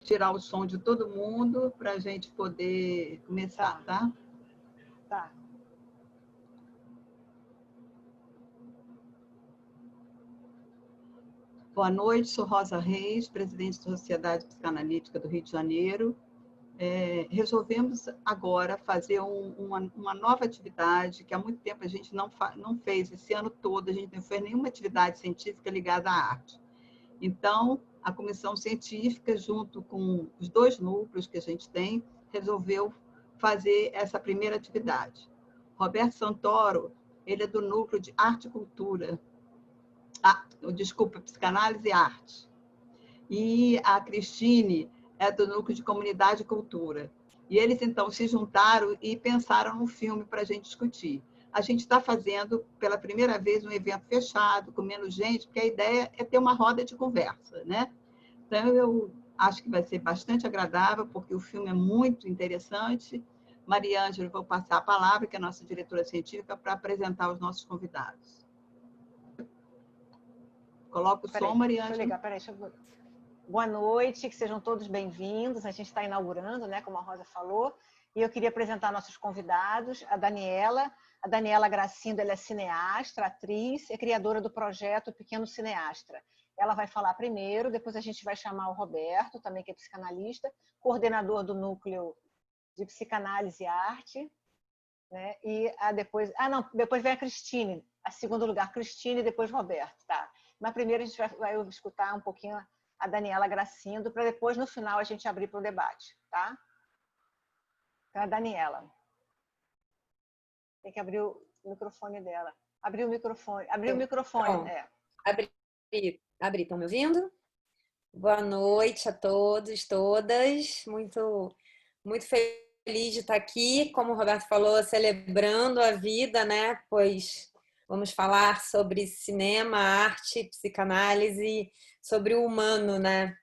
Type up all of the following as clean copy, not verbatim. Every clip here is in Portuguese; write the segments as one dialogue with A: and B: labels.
A: tirar o som de todo mundo para a gente poder começar, tá?
B: Tá.
A: Boa noite, sou Rosa Reis, presidente da Sociedade Psicanalítica do Rio de Janeiro. Resolvemos agora fazer uma nova atividade que há muito tempo a gente não fez, esse ano todo a gente não fez nenhuma atividade científica ligada à arte. Então, a comissão científica, junto com os 2 núcleos que a gente tem, resolveu fazer essa primeira atividade. Roberto Santoro, ele é do núcleo de arte e cultura, psicanálise e arte. E a Cristine é do núcleo de comunidade e cultura. E eles, então, se juntaram e pensaram num filme para a gente discutir. A gente está fazendo, pela primeira vez, um evento fechado, com menos gente, porque a ideia é ter uma roda de conversa, né? Então, eu acho que vai ser bastante agradável, porque o filme é muito interessante. Maria Ângela, vou passar a palavra, que é a nossa diretora científica, para apresentar os nossos convidados. Coloca o som, Maria Ângela.
B: Boa noite, que sejam todos bem-vindos. A gente está inaugurando, né, como a Rosa falou, e eu queria apresentar nossos convidados, a Daniela Gracindo, ela é cineasta, atriz e criadora do projeto Pequeno Cineastra. Ela vai falar primeiro, depois a gente vai chamar o Roberto, também que é psicanalista, coordenador do Núcleo de Psicanálise e Arte, né? E depois vem a Cristine, a segundo lugar Cristine e depois Roberto, tá? Mas primeiro a gente vai escutar um pouquinho a Daniela Gracindo, para depois, no final, a gente abrir para o debate, tá? Então, a Daniela. Tem que abrir o microfone dela. Abrir o microfone.
C: Abri. Estão me ouvindo? Boa noite a todos, todas. Muito, muito feliz de estar aqui, como o Roberto falou, celebrando a vida, né? Pois vamos falar sobre cinema, arte, psicanálise, sobre o humano, né?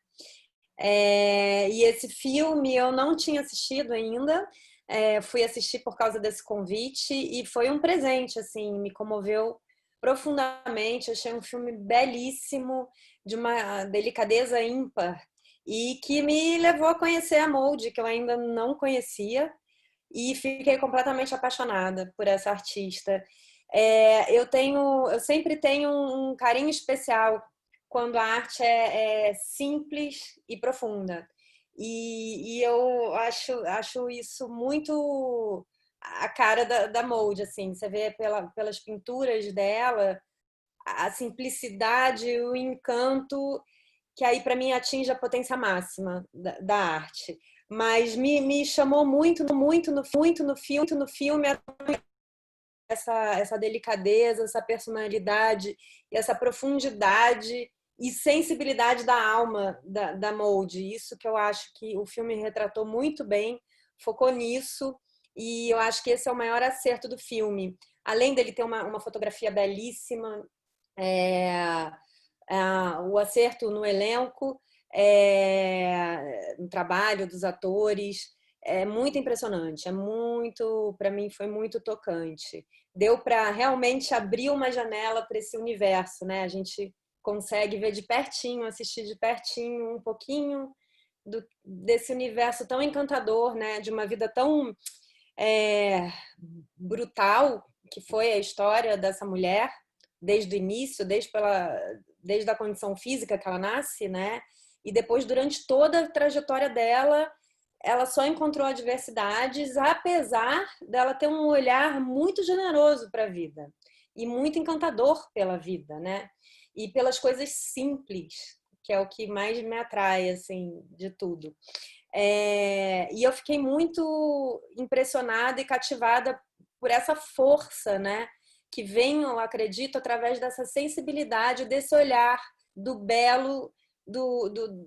C: E esse filme eu não tinha assistido ainda, fui assistir por causa desse convite e foi um presente, assim, me comoveu profundamente. Achei um filme belíssimo, de uma delicadeza ímpar e que me levou a conhecer a Mold, que eu ainda não conhecia, e fiquei completamente apaixonada por essa artista. Eu sempre tenho um carinho especial quando a arte é simples e profunda. E eu acho isso muito a cara da Mold, assim. Você vê pelas pinturas dela, a simplicidade, o encanto, que aí para mim atinge a potência máxima da arte. Mas me chamou muito no filme essa delicadeza, essa personalidade e essa profundidade e sensibilidade da alma da Mold. Isso que eu acho que o filme retratou muito bem, focou nisso, e eu acho que esse é o maior acerto do filme. Além dele ter uma fotografia belíssima, o acerto no elenco, no trabalho dos atores, é muito impressionante, para mim foi muito tocante. Deu para realmente abrir uma janela para esse universo, né? A gente consegue ver de pertinho, assistir de pertinho um pouquinho desse universo tão encantador, né? De uma vida tão brutal que foi a história dessa mulher, desde o início, desde a condição física que ela nasce, né? E depois, durante toda a trajetória dela, ela só encontrou adversidades, apesar dela ter um olhar muito generoso para a vida e muito encantador pela vida, né? E pelas coisas simples, que é o que mais me atrai, assim, de tudo. E eu fiquei muito impressionada e cativada por essa força, né? Que vem, eu acredito, através dessa sensibilidade, desse olhar do belo,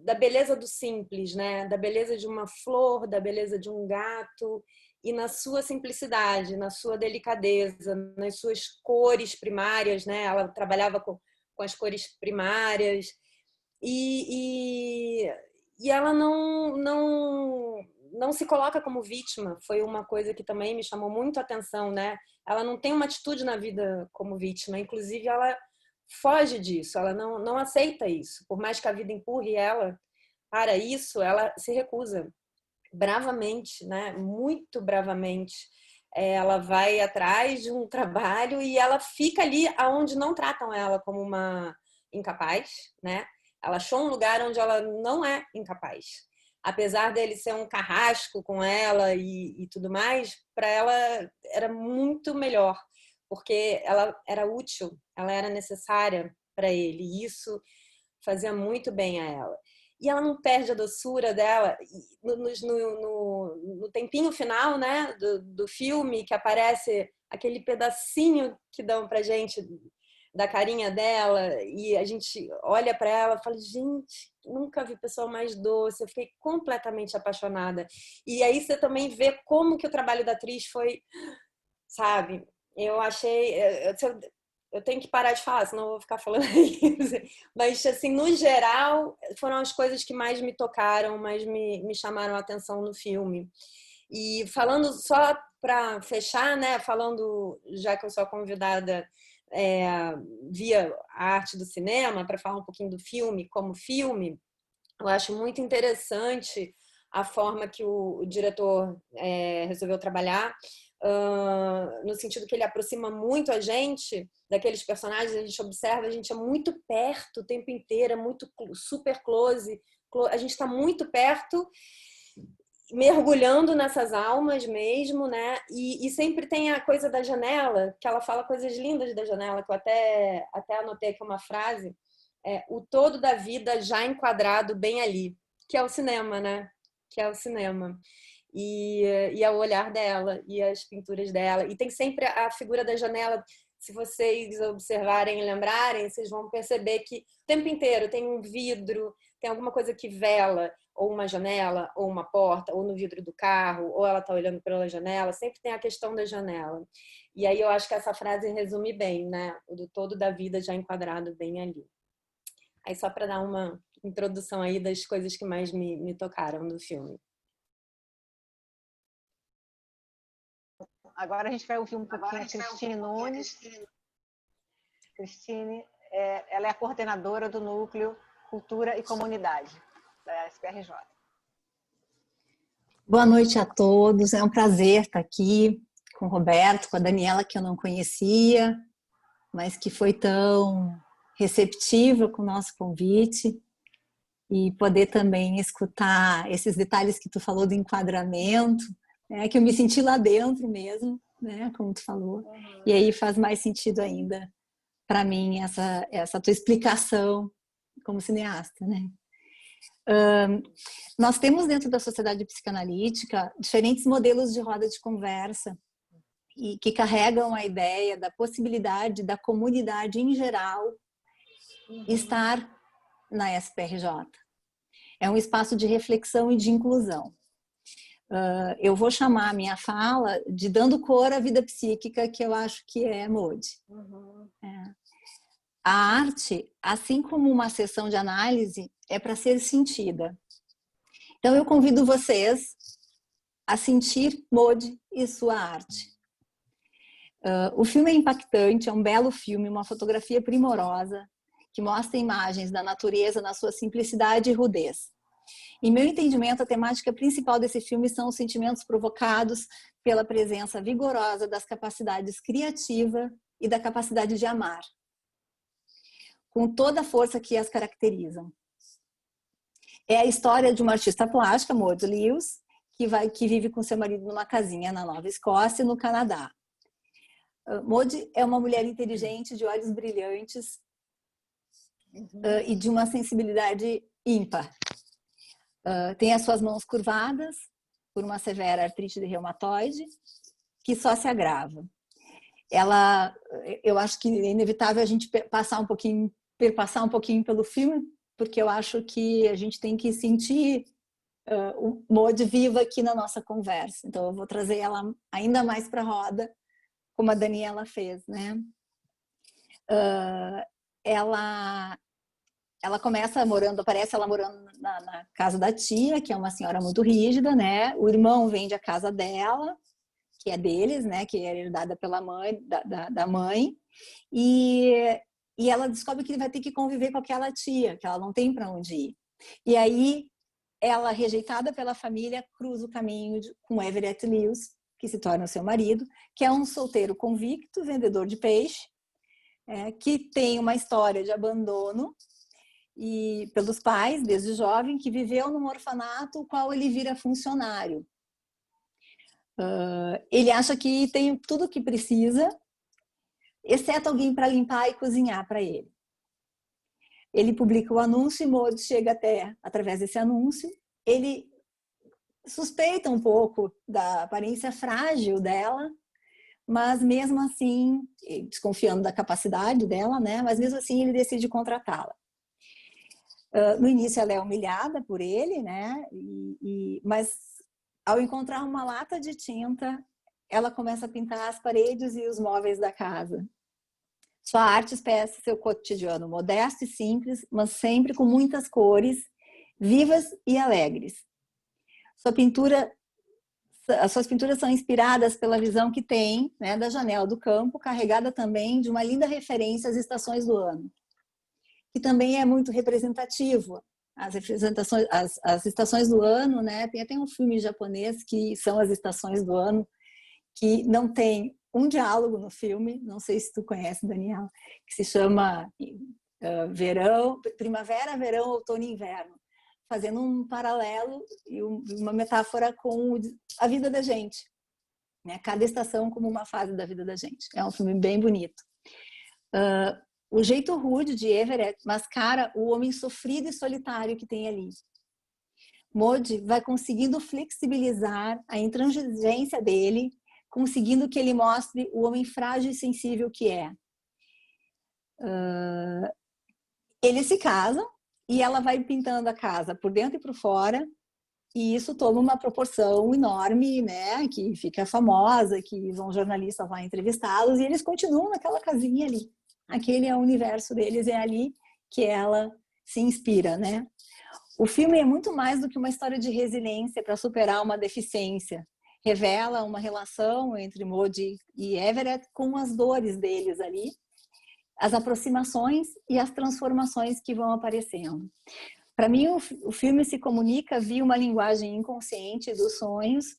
C: da beleza do simples, né? Da beleza de uma flor, da beleza de um gato, e na sua simplicidade, na sua delicadeza, nas suas cores primárias, né? Ela trabalhava com as cores primárias, e ela não se coloca como vítima. Foi uma coisa que também me chamou muito a atenção, né? Ela não tem uma atitude na vida como vítima, inclusive ela foge disso, ela não aceita isso. Por mais que a vida empurre ela para isso, ela se recusa bravamente, né? Muito bravamente. Ela vai atrás de um trabalho e ela fica ali aonde não tratam ela como uma incapaz, né? Ela achou um lugar onde ela não é incapaz. Apesar dele ser um carrasco com ela e tudo mais, para ela era muito melhor, porque ela era útil, ela era necessária para ele. E isso fazia muito bem a ela. E ela não perde a doçura dela. No tempinho final, né, do filme, que aparece aquele pedacinho que dão pra gente da carinha dela, e a gente olha para ela e fala, gente, nunca vi pessoa mais doce, eu fiquei completamente apaixonada. E aí você também vê como que o trabalho da atriz foi, sabe? Eu achei... Eu tenho que parar de falar, senão eu vou ficar falando isso. Mas, assim, no geral, foram as coisas que mais me tocaram, mais me chamaram a atenção no filme. E falando só para fechar, né? Falando, já que eu sou convidada via a arte do cinema, para falar um pouquinho do filme como filme, eu acho muito interessante a forma que o diretor resolveu trabalhar, no sentido que ele aproxima muito a gente daqueles personagens, a gente observa, a gente é muito perto o tempo inteiro, é muito super close, a gente está muito perto, mergulhando nessas almas mesmo, né? E sempre tem a coisa da janela, que ela fala coisas lindas da janela, que eu até anotei aqui uma frase, o todo da vida já enquadrado bem ali, que é o cinema, né? Que é o cinema. E é o olhar dela, e as pinturas dela. E tem sempre a figura da janela. Se vocês observarem e lembrarem, vocês vão perceber que o tempo inteiro tem um vidro, tem alguma coisa que vela, ou uma janela, ou uma porta, ou no vidro do carro, ou ela está olhando pela janela, sempre tem a questão da janela. E aí eu acho que essa frase resume bem, né? O do todo da vida já enquadrado bem ali. Aí só para dar uma introdução aí das coisas que mais me tocaram do filme.
B: Agora a gente vai ouvir um pouquinho a Cristine Nunes. Cristine, ela é a coordenadora do Núcleo Cultura e Comunidade, da SPRJ.
D: Boa noite a todos, é um prazer estar aqui com o Roberto, com a Daniela, que eu não conhecia, mas que foi tão receptiva com o nosso convite, e poder também escutar esses detalhes que tu falou do enquadramento, né, que eu me senti lá dentro mesmo, né, como tu falou, e aí faz mais sentido ainda para mim essa tua explicação como cineasta, né? Nós temos dentro da sociedade psicanalítica diferentes modelos de roda de conversa e que carregam a ideia da possibilidade da comunidade em geral estar na SPRJ. É um espaço de reflexão e de inclusão. Eu vou chamar a minha fala de dando cor à vida psíquica, que eu acho que é MODE. A arte, assim como uma sessão de análise, é para ser sentida. Então eu convido vocês a sentir MODE e sua arte. O filme é impactante, é um belo filme, uma fotografia primorosa, que mostra imagens da natureza na sua simplicidade e rudez. Em meu entendimento, a temática principal desse filme são os sentimentos provocados pela presença vigorosa das capacidades criativa e da capacidade de amar, com toda a força que as caracterizam. É a história de uma artista plástica, Maud Lewis, que vive com seu marido numa casinha na Nova Escócia, no Canadá. Maud é uma mulher inteligente, de olhos brilhantes e de uma sensibilidade ímpar. Tem as suas mãos curvadas por uma severa artrite reumatoide, que só se agrava. Eu acho que é inevitável a gente perpassar um pouquinho pelo filme, porque eu acho que a gente tem que sentir o Maud viva aqui na nossa conversa. Então eu vou trazer ela ainda mais para a roda, como a Daniela fez, né? Ela aparece ela morando na casa da tia, que é uma senhora muito rígida, né? O irmão vende a casa dela, que é deles, né? Que é herdada pela mãe, da mãe, e ela descobre que vai ter que conviver com aquela tia, que ela não tem para onde ir. E aí ela, rejeitada pela família, cruza o caminho com Everett Lewis, que se torna seu marido, que é um solteiro convicto, vendedor de peixe, que tem uma história de abandono e pelos pais, desde jovem, que viveu num orfanato, o qual ele vira funcionário. Ele acha que tem tudo o que precisa, exceto alguém para limpar e cozinhar para ele. Ele publica o anúncio e Maud chega até, através desse anúncio, ele suspeita um pouco da aparência frágil dela, mas mesmo assim, desconfiando da capacidade dela, né? Mas mesmo assim ele decide contratá-la. No início ela é humilhada por ele, né? Mas ao encontrar uma lata de tinta, ela começa a pintar as paredes e os móveis da casa. Sua arte expressa seu cotidiano modesto e simples, mas sempre com muitas cores, vivas e alegres. As suas pinturas são inspiradas pela visão que tem, né, da janela do campo, carregada também de uma linda referência às estações do ano, que também é muito representativo. As estações do ano, né, tem até um filme japonês que são as estações do ano, que não tem um diálogo no filme, não sei se tu conhece, Daniel, que se chama Primavera, Verão, Outono e Inverno, fazendo um paralelo e uma metáfora com a vida da gente, né? Cada estação como uma fase da vida da gente. É um filme bem bonito. O jeito rude de Everett mascara o homem sofrido e solitário que tem ali. Maud vai conseguindo flexibilizar a intransigência dele, conseguindo que ele mostre o homem frágil e sensível que é. Eles se casam e ela vai pintando a casa por dentro e por fora, e isso toma uma proporção enorme, né? Que fica famosa, que jornalistas vão entrevistá-los, e eles continuam naquela casinha ali. Aquele é o universo deles, é ali que ela se inspira, né? O filme é muito mais do que uma história de resiliência para superar uma deficiência. Revela uma relação entre Maud e Everett com as dores deles ali, as aproximações e as transformações que vão aparecendo. Para mim, o filme se comunica via uma linguagem inconsciente dos sonhos.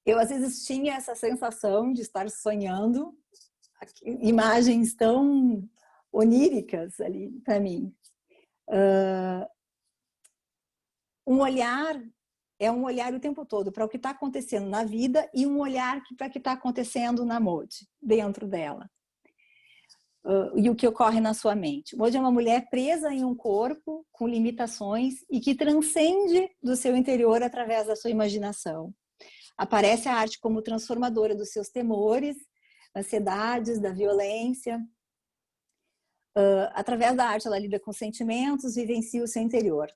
D: Eu, às vezes, tinha essa sensação de estar sonhando imagens tão oníricas ali para mim. Um olhar é um olhar o tempo todo para o que está acontecendo na vida e um olhar para o que está acontecendo na Maud, dentro dela. E o que ocorre na sua mente. Maud é uma mulher presa em um corpo com limitações e que transcende do seu interior através da sua imaginação. Aparece a arte como transformadora dos seus temores, ansiedades, da violência. Através da arte ela lida com sentimentos, vivencia o seu interior.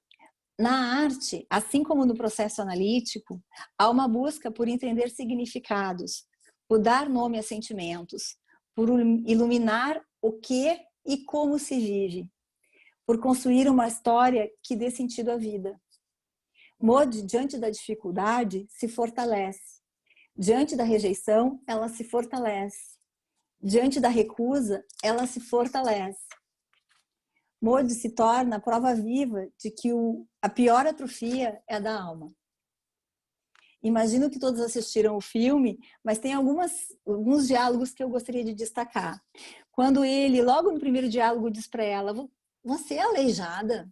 D: Na arte, assim como no processo analítico, há uma busca por entender significados, por dar nome a sentimentos, por iluminar o que e como se vive, por construir uma história que dê sentido à vida. Maud, diante da dificuldade, se fortalece. Diante da rejeição, ela se fortalece. Diante da recusa, ela se fortalece. Maud se torna a prova viva de que a pior atrofia é a da alma. Imagino que todos assistiram o filme, mas tem alguns diálogos que eu gostaria de destacar. Quando ele, logo no primeiro diálogo, diz para ela: "Você é aleijada?"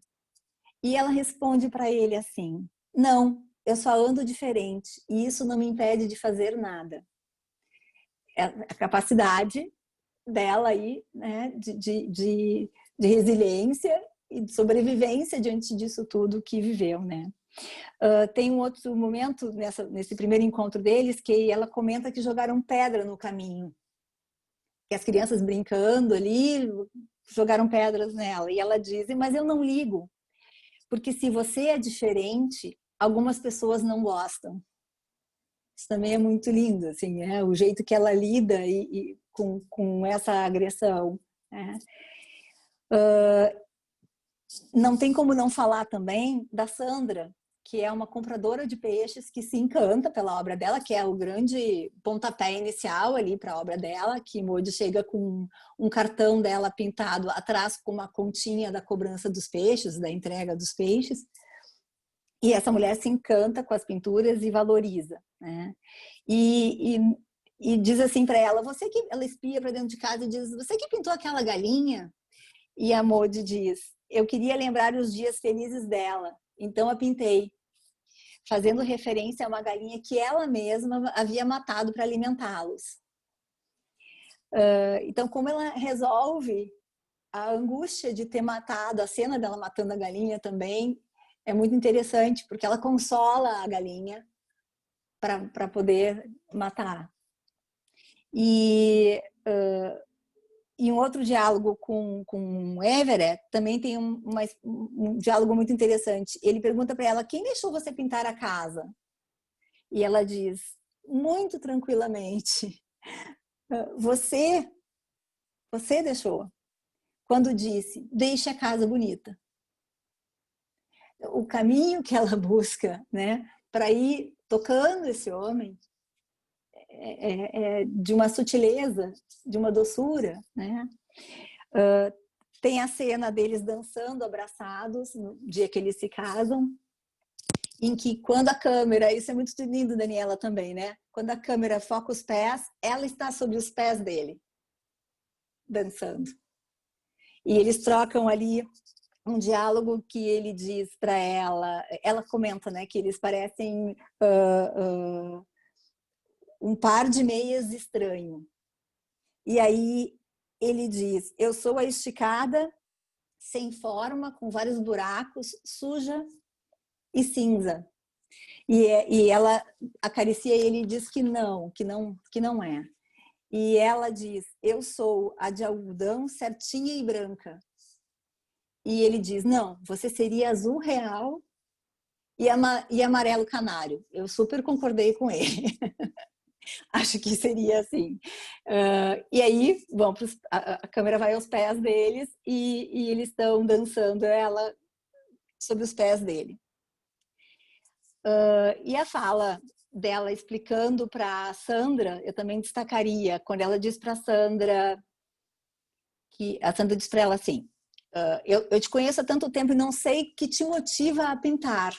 D: E ela responde para ele assim: "Não, eu só ando diferente e isso não me impede de fazer nada." É a capacidade dela aí, né, de resiliência e de sobrevivência diante disso tudo que viveu, né? Tem um outro momento nesse primeiro encontro deles que ela comenta que jogaram pedra no caminho, que as crianças brincando ali jogaram pedras nela, e ela diz: "Mas eu não ligo, porque se você é diferente, algumas pessoas não gostam." Isso também é muito lindo, assim, né? O jeito que ela lida com essa agressão, né? Não tem como não falar também da Sandra, que é uma compradora de peixes que se encanta pela obra dela, que é o grande pontapé inicial ali para a obra dela, que Maud chega com um cartão dela pintado atrás com uma continha da cobrança dos peixes, da entrega dos peixes. E essa mulher se encanta com as pinturas e valoriza, né? E diz assim para ela, ela espia para dentro de casa e diz, você que pintou aquela galinha? E a Maud diz, eu queria lembrar os dias felizes dela, então a pintei, fazendo referência a uma galinha que ela mesma havia matado para alimentá-los. Então, como ela resolve a angústia de ter matado, a cena dela matando a galinha também é muito interessante, porque ela consola a galinha para poder matar. E um outro diálogo com Everett também tem um diálogo muito interessante. Ele pergunta para ela, quem deixou você pintar a casa? E ela diz, muito tranquilamente, você deixou. Quando disse, deixe a casa bonita. O caminho que ela busca, né, para ir tocando esse homem é de uma sutileza, de uma doçura, né? Tem a cena deles dançando abraçados no dia que eles se casam, em que quando a câmera, isso é muito lindo, Daniela, também, né? Quando a câmera foca os pés, ela está sobre os pés dele, dançando. E eles trocam ali um diálogo que ele diz para ela comenta, né, que eles parecem um par de meias estranho. E aí ele diz, eu sou a esticada, sem forma, com vários buracos, suja e cinza. E ela acaricia ele e diz que não é. E ela diz, eu sou a de algodão certinha e branca. E ele diz, não, você seria azul real e amarelo canário. Eu super concordei com ele. Acho que seria assim. E aí, a câmera vai aos pés deles e eles estão dançando ela sobre os pés dele. E a fala dela explicando para a Sandra, eu também destacaria, quando ela diz para a Sandra, que a Sandra diz para ela assim, eu te conheço há tanto tempo e não sei o que te motiva a pintar.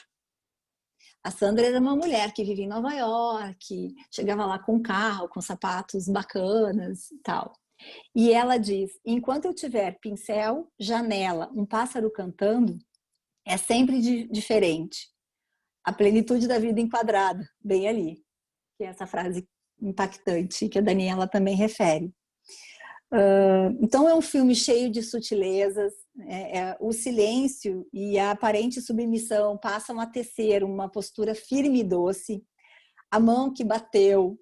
D: A Sandra era uma mulher que vivia em Nova York, chegava lá com um carro, com sapatos bacanas e tal. E ela diz, enquanto eu tiver pincel, janela, um pássaro cantando, é sempre diferente. A plenitude da vida enquadrada, bem ali. Que é essa frase impactante que a Daniela também refere. Então é um filme cheio de sutilezas, o silêncio e a aparente submissão passam a tecer uma postura firme e doce, a mão que bateu,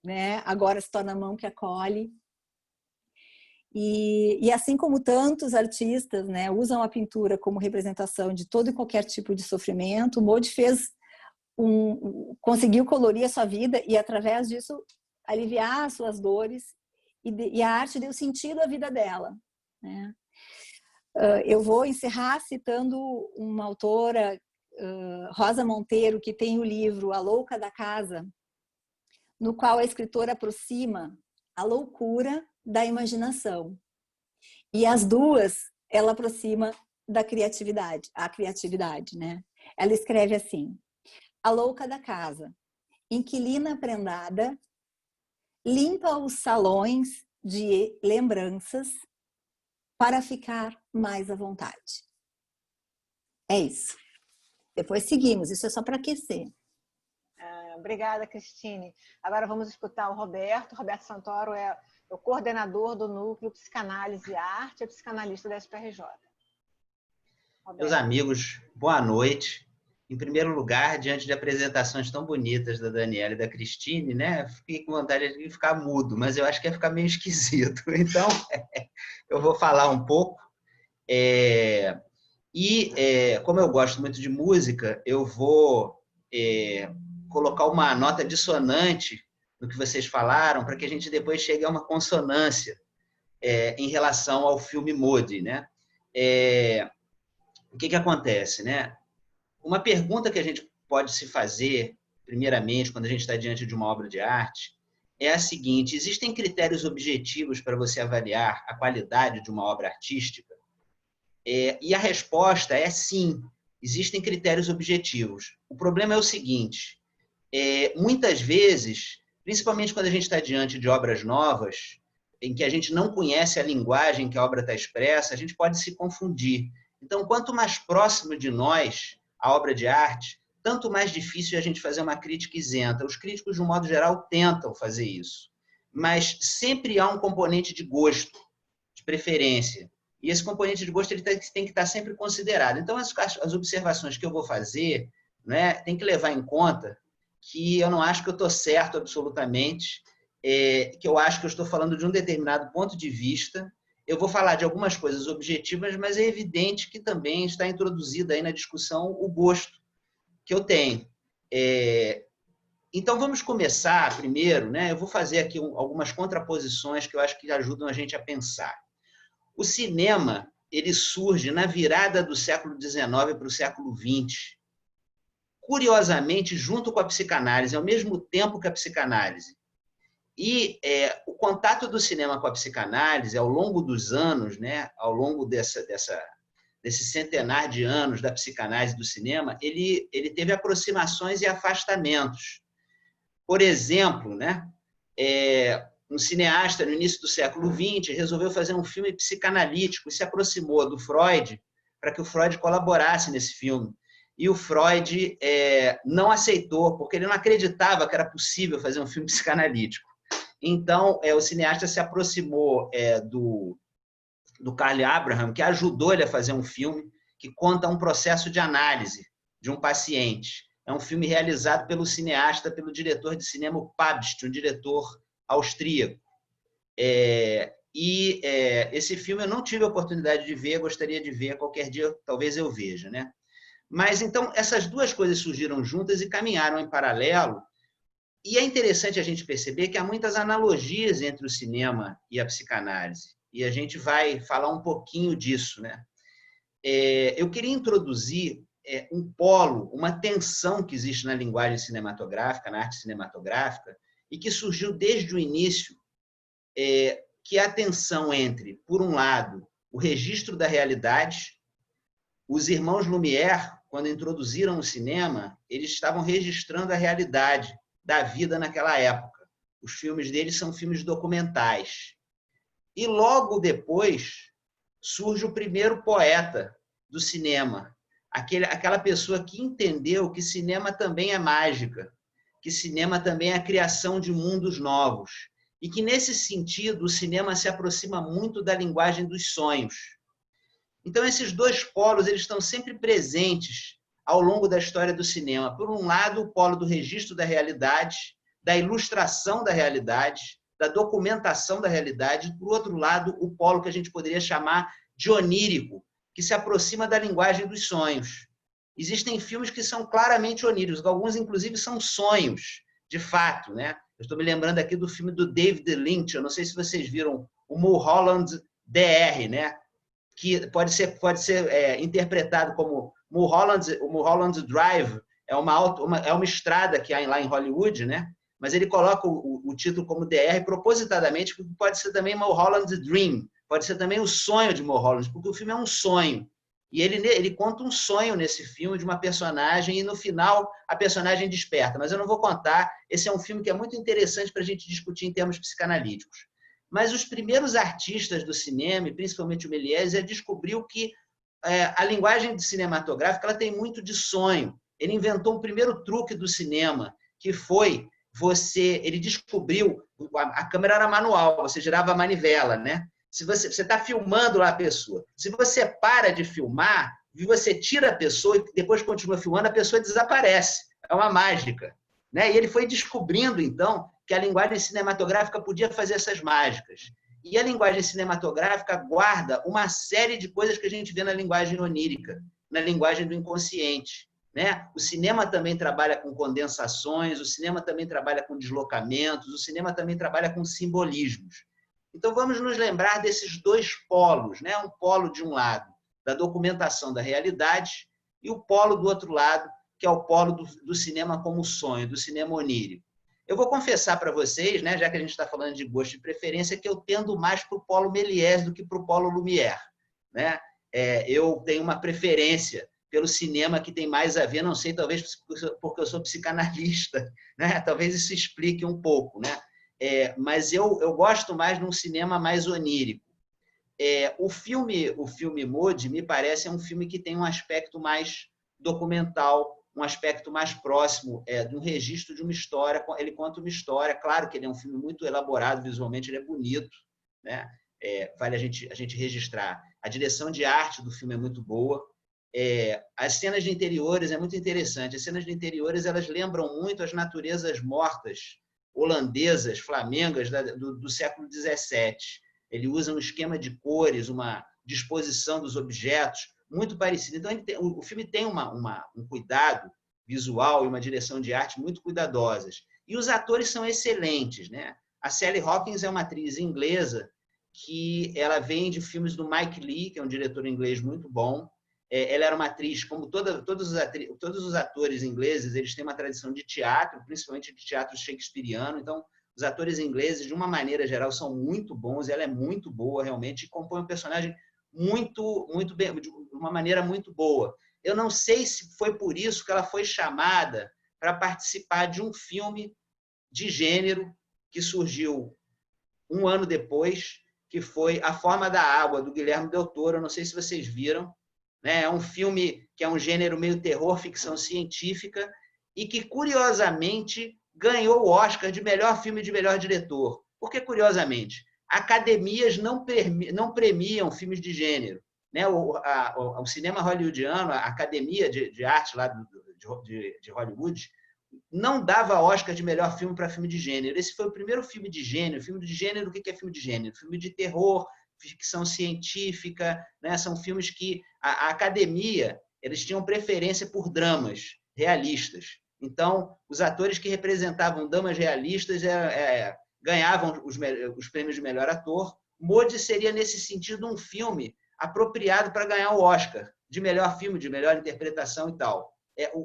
D: né, agora se torna a mão que acolhe, e assim como tantos artistas, né, usam a pintura como representação de todo e qualquer tipo de sofrimento, Maud conseguiu colorir a sua vida e através disso aliviar as suas dores, e a arte deu sentido à vida dela, né? Eu vou encerrar citando uma autora, Rosa Monteiro, que tem o livro A Louca da Casa, no qual a escritora aproxima a loucura da imaginação. E as duas, ela aproxima da criatividade, a criatividade, né? Ela escreve assim, a louca da casa, inquilina prendada, limpa os salões de lembranças para ficar mais à vontade. É isso. Depois seguimos, isso é só para aquecer.
B: Obrigada, Cristine. Agora vamos escutar o Roberto. Roberto Santoro é o coordenador do Núcleo Psicanálise e Arte, é psicanalista da SPRJ.
E: Roberto. Meus amigos, boa noite. Em primeiro lugar, diante de apresentações tão bonitas da Daniela e da Cristine, né, fiquei com vontade de ficar mudo, mas eu acho que ia ficar meio esquisito. Então, eu vou falar um pouco. Como eu gosto muito de música, eu vou colocar uma nota dissonante no que vocês falaram, para que a gente depois chegue a uma consonância em relação ao filme Maud, né? O que acontece, né? Uma pergunta que a gente pode se fazer, primeiramente, quando a gente está diante de uma obra de arte, é a seguinte: existem critérios objetivos para você avaliar a qualidade de uma obra artística? E a resposta é sim, Existem critérios objetivos. O problema é o seguinte, muitas vezes, principalmente quando a gente está diante de obras novas, em que a gente não conhece a linguagem que a obra está expressa, a gente pode se confundir. Então, quanto mais próximo de nós a obra de arte, tanto mais difícil é a gente fazer uma crítica isenta. Os críticos, de um modo geral, tentam fazer isso. Mas sempre há um componente de gosto, de preferência. E esse componente de gosto ele tem que estar sempre considerado. Então, as observações que eu vou fazer, né, tem que levar em conta que eu não acho que eu estou certo absolutamente, que eu acho que eu estou falando de um determinado ponto de vista. Eu vou falar de algumas coisas objetivas, mas é evidente que também está introduzido aí na discussão o gosto que eu tenho. Então, vamos começar primeiro, né? Eu vou fazer aqui algumas contraposições que eu acho que ajudam a gente a pensar. O cinema, ele surge na virada do século XIX para o século XX, curiosamente, junto com a psicanálise, ao mesmo tempo que a psicanálise. E o contato do cinema com a psicanálise, ao longo dos anos, né, ao longo desse centenar de anos da psicanálise do cinema, ele teve aproximações e afastamentos. Por exemplo, né, um cineasta no início do século XX resolveu fazer um filme psicanalítico e se aproximou do Freud para que o Freud colaborasse nesse filme. E o Freud não aceitou, porque ele não acreditava que era possível fazer um filme psicanalítico. Então, o cineasta se aproximou do Karl Abraham, que ajudou ele a fazer um filme que conta um processo de análise de um paciente. É um filme realizado pelo cineasta, pelo diretor de cinema Pabst, um diretor austríaco. Esse filme eu não tive a oportunidade de ver, gostaria de ver, qualquer dia talvez eu veja, né? Mas, então, essas duas coisas surgiram juntas e caminharam em paralelo, e é interessante a gente perceber que há muitas analogias entre o cinema e a psicanálise, e a gente vai falar um pouquinho disso, né? Eu queria introduzir um polo, uma tensão que existe na linguagem cinematográfica, na arte cinematográfica, e que surgiu desde o início, que é a tensão entre, por um lado, o registro da realidade. Os irmãos Lumière, quando introduziram o cinema, eles estavam registrando a realidade da vida naquela época. Os filmes deles são filmes documentais. E logo depois surge o primeiro poeta do cinema, aquela pessoa que entendeu que cinema também é mágica, que cinema também é a criação de mundos novos, e que, nesse sentido, o cinema se aproxima muito da linguagem dos sonhos. Então, esses dois polos eles estão sempre presentes ao longo da história do cinema. Por um lado, o polo do registro da realidade, da ilustração da realidade, da documentação da realidade. Por outro lado, o polo que a gente poderia chamar de onírico, que se aproxima da linguagem dos sonhos. Existem filmes que são claramente oníricos, alguns, inclusive, são sonhos, de fato, né? Eu estou me lembrando aqui do filme do David Lynch, eu não sei se vocês viram o Mulholland DR, né? Que pode ser interpretado como o Mulholland Drive, é uma estrada que há lá em Hollywood, né? Mas ele coloca o título como DR propositadamente, porque pode ser também Mulholland Dream, pode ser também o sonho de Mulholland, porque o filme é um sonho. E ele conta um sonho nesse filme de uma personagem, e no final a personagem desperta. Mas eu não vou contar, esse é um filme que é muito interessante para a gente discutir em termos psicanalíticos. Mas os primeiros artistas do cinema, e principalmente o Méliès, descobriu que a linguagem cinematográfica ela tem muito de sonho. Ele inventou um primeiro truque do cinema, que foi ele descobriu, a câmera era manual, você girava a manivela, né? Se você está filmando lá a pessoa, se você para de filmar, você tira a pessoa e depois continua filmando, a pessoa desaparece. É uma mágica, né? E ele foi descobrindo, então, que a linguagem cinematográfica podia fazer essas mágicas. E a linguagem cinematográfica guarda uma série de coisas que a gente vê na linguagem onírica, na linguagem do inconsciente, né? O cinema também trabalha com condensações, o cinema também trabalha com deslocamentos, o cinema também trabalha com simbolismos. Então, vamos nos lembrar desses dois polos, né? Um polo, de um lado, da documentação da realidade, e o polo, do outro lado, que é o polo do cinema como sonho, do cinema onírico. Eu vou confessar para vocês, né, já que a gente está falando de gosto e preferência, que eu tendo mais para o polo Méliès do que para o polo Lumière, né? Eu tenho uma preferência pelo cinema que tem mais a ver, não sei, talvez porque eu sou psicanalista, né? Talvez isso explique um pouco, né? Mas eu gosto mais de um cinema mais onírico. O filme Modi, me parece, é um filme que tem um aspecto mais documental, um aspecto mais próximo de um registro de uma história. Ele conta uma história, claro que ele é um filme muito elaborado visualmente, ele é bonito, né? Vale a gente registrar. A direção de arte do filme é muito boa. As cenas de interiores é muito interessante. As cenas de interiores, elas lembram muito as naturezas mortas holandesas, flamengas do século XVII. Ele usa um esquema de cores, uma disposição dos objetos muito parecido. Então, o filme tem um cuidado visual e uma direção de arte muito cuidadosas. E os atores são excelentes, né? A Sally Hawkins é uma atriz inglesa que ela vem de filmes do Mike Leigh, que é um diretor inglês muito bom. Ela era uma atriz, como todos os atores ingleses, eles têm uma tradição de teatro, principalmente de teatro shakespeariano. Então, os atores ingleses, de uma maneira geral, são muito bons. Ela é muito boa, realmente, e compõe um personagem muito bem, de uma maneira muito boa. Eu não sei se foi por isso que ela foi chamada para participar de um filme de gênero que surgiu um ano depois, que foi A Forma da Água, do Guilherme Del Toro. Eu não sei se vocês viram. É um filme que é um gênero meio terror, ficção científica, e que, curiosamente, ganhou o Oscar de melhor filme e de melhor diretor. Por que, curiosamente? Academias não premiam filmes de gênero. Né? O cinema hollywoodiano, a Academia de Arte lá de Hollywood, não dava Oscar de melhor filme para filme de gênero. Esse foi o primeiro filme de gênero. Filme de gênero, o que é filme de gênero? Filme de terror, ficção científica, né? São filmes que a academia, eles tinham preferência por dramas realistas. Então, os atores que representavam dramas realistas ganhavam os prêmios de melhor ator. Modi seria, nesse sentido, um filme apropriado para ganhar o Oscar de melhor filme, de melhor interpretação e tal.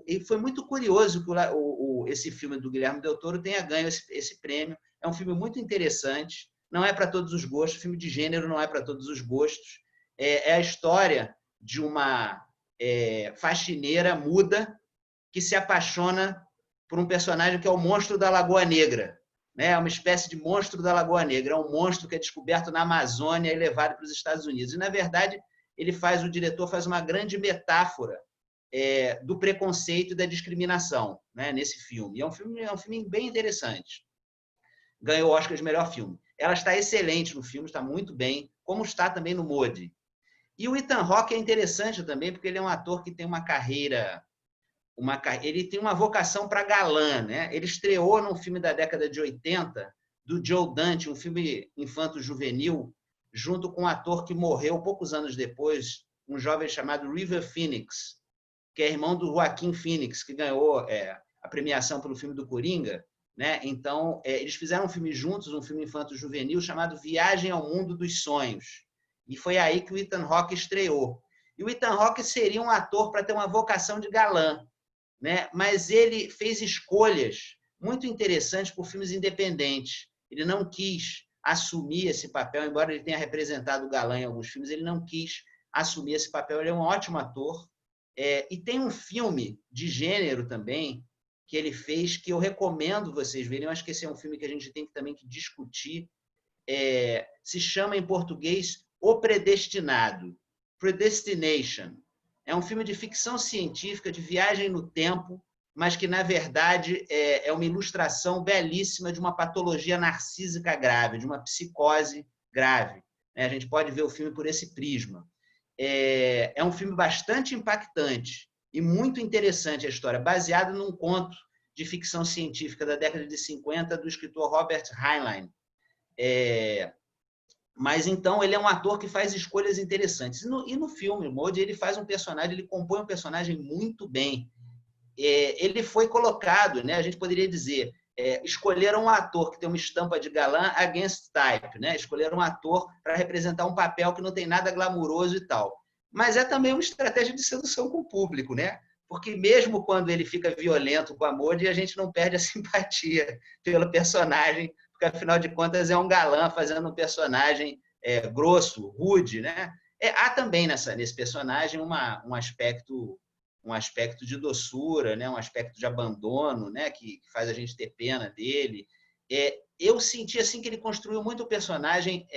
E: E foi muito curioso que esse filme do Guilherme Del Toro tenha ganho esse prêmio. É um filme muito interessante, não é para todos os gostos, filme de gênero não é para todos os gostos. É a história de uma faxineira muda que se apaixona por um personagem que é o monstro da Lagoa Negra. É uma espécie de monstro da Lagoa Negra. É um monstro que é descoberto na Amazônia e levado para os Estados Unidos. E, na verdade, o diretor faz uma grande metáfora do preconceito e da discriminação, né, nesse filme. É um filme bem interessante. Ganhou o Oscar de melhor filme. Ela está excelente no filme, está muito bem, como está também no Modi. E o Ethan Hawke é interessante também, porque ele é um ator que tem uma carreira... ele tem uma vocação para galã, né? Ele estreou num filme da década de 80, do Joe Dante, um filme infanto-juvenil, junto com um ator que morreu poucos anos depois, um jovem chamado River Phoenix, que é irmão do Joaquin Phoenix, que ganhou a premiação pelo filme do Coringa. Né? Então, eles fizeram um filme juntos, um filme infanto-juvenil, chamado Viagem ao Mundo dos Sonhos. E foi aí que o Ethan Hawke estreou. E o Ethan Hawke seria um ator para ter uma vocação de galã, né? Mas ele fez escolhas muito interessantes por filmes independentes. Ele não quis assumir esse papel, embora ele tenha representado o galã em alguns filmes, ele não quis assumir esse papel. Ele é um ótimo ator. E tem um filme de gênero também que ele fez, que eu recomendo vocês verem. Eu acho que esse é um filme que a gente tem também que discutir. Se chama, em português, O Predestinado, Predestination. É um filme de ficção científica, de viagem no tempo, mas que, na verdade, é uma ilustração belíssima de uma patologia narcísica grave, de uma psicose grave. A gente pode ver o filme por esse prisma. É um filme bastante impactante e muito interessante a história, baseado num conto de ficção científica da década de 50 do escritor Robert Heinlein. Mas, então, ele é um ator que faz escolhas interessantes. E no filme, o Modi, ele faz um personagem, ele compõe um personagem muito bem. Ele foi colocado, né, a gente poderia dizer, escolheram um ator que tem uma estampa de galã against type, né? Escolheram um ator para representar um papel que não tem nada glamuroso e tal. Mas é também uma estratégia de sedução com o público, né? Porque mesmo quando ele fica violento com a Modi, a gente não perde a simpatia pelo personagem, porque, afinal de contas, é um galã fazendo um personagem grosso, rude, né? Há também nesse personagem um aspecto um aspecto de doçura, né? Um aspecto de abandono, né? Que faz a gente ter pena dele. Eu senti assim que ele construiu muito o personagem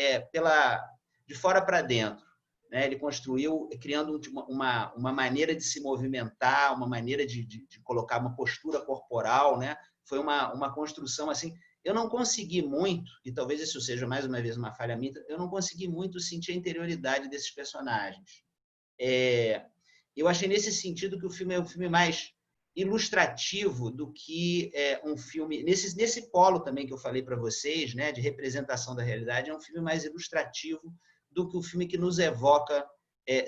E: de fora para dentro, né? Ele construiu criando uma maneira de se movimentar, uma maneira de colocar uma postura corporal, né? Foi uma construção assim. Eu não consegui muito, e talvez isso seja mais uma vez uma falha minha, eu não consegui muito sentir a interioridade desses personagens. Eu achei nesse sentido que o filme é um filme mais ilustrativo do que um filme... Nesse polo também que eu falei para vocês, né, de representação da realidade, é um filme mais ilustrativo do que o filme que nos evoca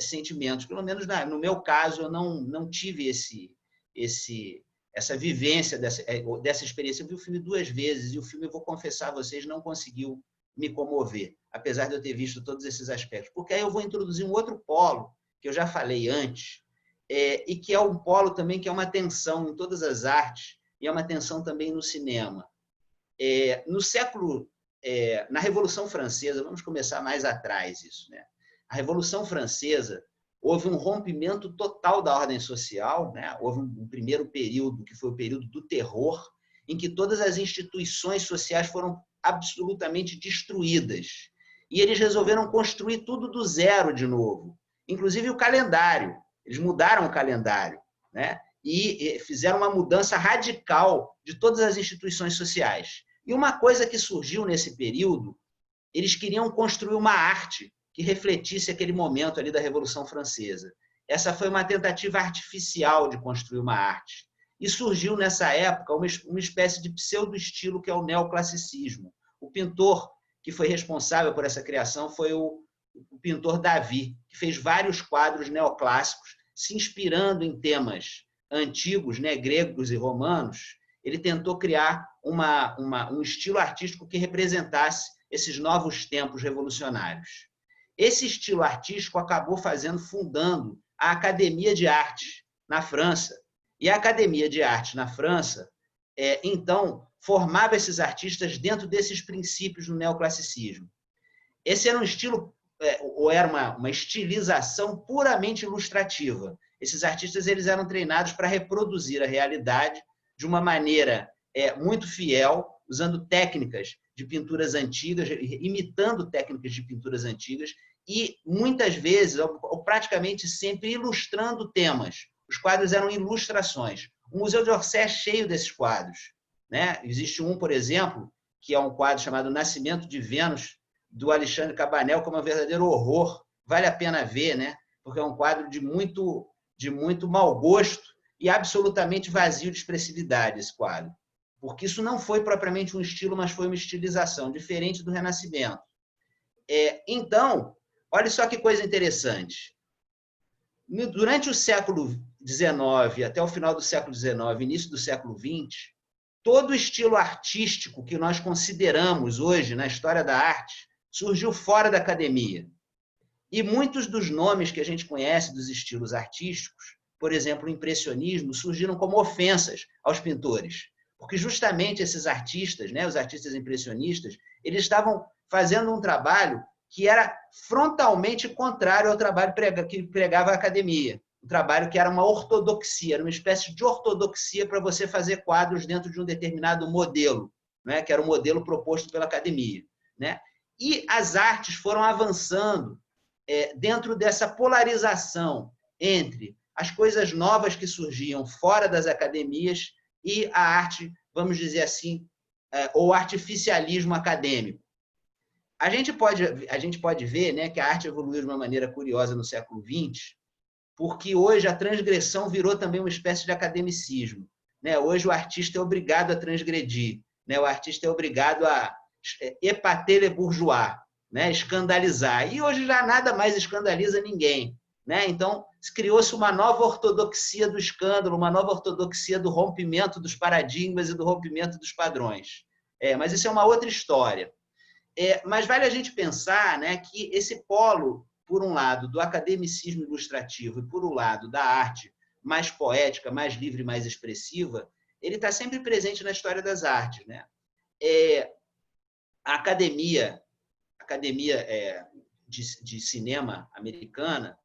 E: sentimentos. Pelo menos no meu caso, eu não tive essa vivência dessa experiência. Eu vi o filme 2 vezes e o filme, eu vou confessar a vocês, não conseguiu me comover, apesar de eu ter visto todos esses aspectos. Porque aí eu vou introduzir um outro polo, que eu já falei antes, e que é um polo também que é uma tensão em todas as artes e é uma tensão também no cinema. Na Revolução Francesa, vamos começar mais atrás isso, né? A Revolução Francesa, houve um rompimento total da ordem social, né? Houve um primeiro período, que foi o período do terror, em que todas as instituições sociais foram absolutamente destruídas. E eles resolveram construir tudo do zero de novo, inclusive o calendário. Eles mudaram o calendário, né? E fizeram uma mudança radical de todas as instituições sociais. E uma coisa que surgiu nesse período, eles queriam construir uma arte que refletisse aquele momento ali da Revolução Francesa. Essa foi uma tentativa artificial de construir uma arte. E surgiu nessa época uma espécie de pseudo-estilo que é o neoclassicismo. O pintor que foi responsável por essa criação foi o pintor Davi, que fez vários quadros neoclássicos, se inspirando em temas antigos, né, gregos e romanos. Ele tentou criar um estilo artístico que representasse esses novos tempos revolucionários. Esse estilo artístico acabou fundando a Academia de Artes na França. E a Academia de Artes na França, então, formava esses artistas dentro desses princípios do neoclassicismo. Esse era um estilo, ou era uma estilização puramente ilustrativa. Esses artistas eles eram treinados para reproduzir a realidade de uma maneira muito fiel, usando técnicas de pinturas antigas, imitando técnicas de pinturas antigas e, muitas vezes, ou praticamente sempre, ilustrando temas. Os quadros eram ilustrações. O Museu de Orsay é cheio desses quadros, né? Existe um, por exemplo, que é um quadro chamado Nascimento de Vênus, do Alexandre Cabanel, que é um verdadeiro horror. Vale a pena ver, né? Porque é um quadro de muito mau gosto e absolutamente vazio de expressividade, esse quadro. Porque isso não foi propriamente um estilo, mas foi uma estilização, diferente do Renascimento. Então, olha só que coisa interessante. Durante o século XIX, até o final do século XIX, início do século XX, todo o estilo artístico que nós consideramos hoje na história da arte surgiu fora da academia. E muitos dos nomes que a gente conhece dos estilos artísticos, por exemplo, o impressionismo, surgiram como ofensas aos pintores. Porque justamente esses artistas, né, os artistas impressionistas, eles estavam fazendo um trabalho que era frontalmente contrário ao trabalho que pregava a academia. Um trabalho que era uma ortodoxia, era uma espécie de ortodoxia para você fazer quadros dentro de um determinado modelo, né, que era o modelo proposto pela academia, né? E as artes foram avançando dentro dessa polarização entre as coisas novas que surgiam fora das academias e a arte, vamos dizer assim, ou artificialismo acadêmico. A gente pode ver, né, que a arte evoluiu de uma maneira curiosa no século XX, porque hoje a transgressão virou também uma espécie de academicismo, né? Hoje o artista é obrigado a transgredir, né? O artista é obrigado a épater les bourgeois, né? Escandalizar. E hoje já nada mais escandaliza ninguém, né? Então, criou-se uma nova ortodoxia do escândalo, uma nova ortodoxia do rompimento dos paradigmas e do rompimento dos padrões. Mas isso é uma outra história. Mas vale a gente pensar, né, que esse polo, por um lado, do academicismo ilustrativo e, por um lado, da arte mais poética, mais livre, mais expressiva, ele está sempre presente na história das artes, né? A academia de cinema americana,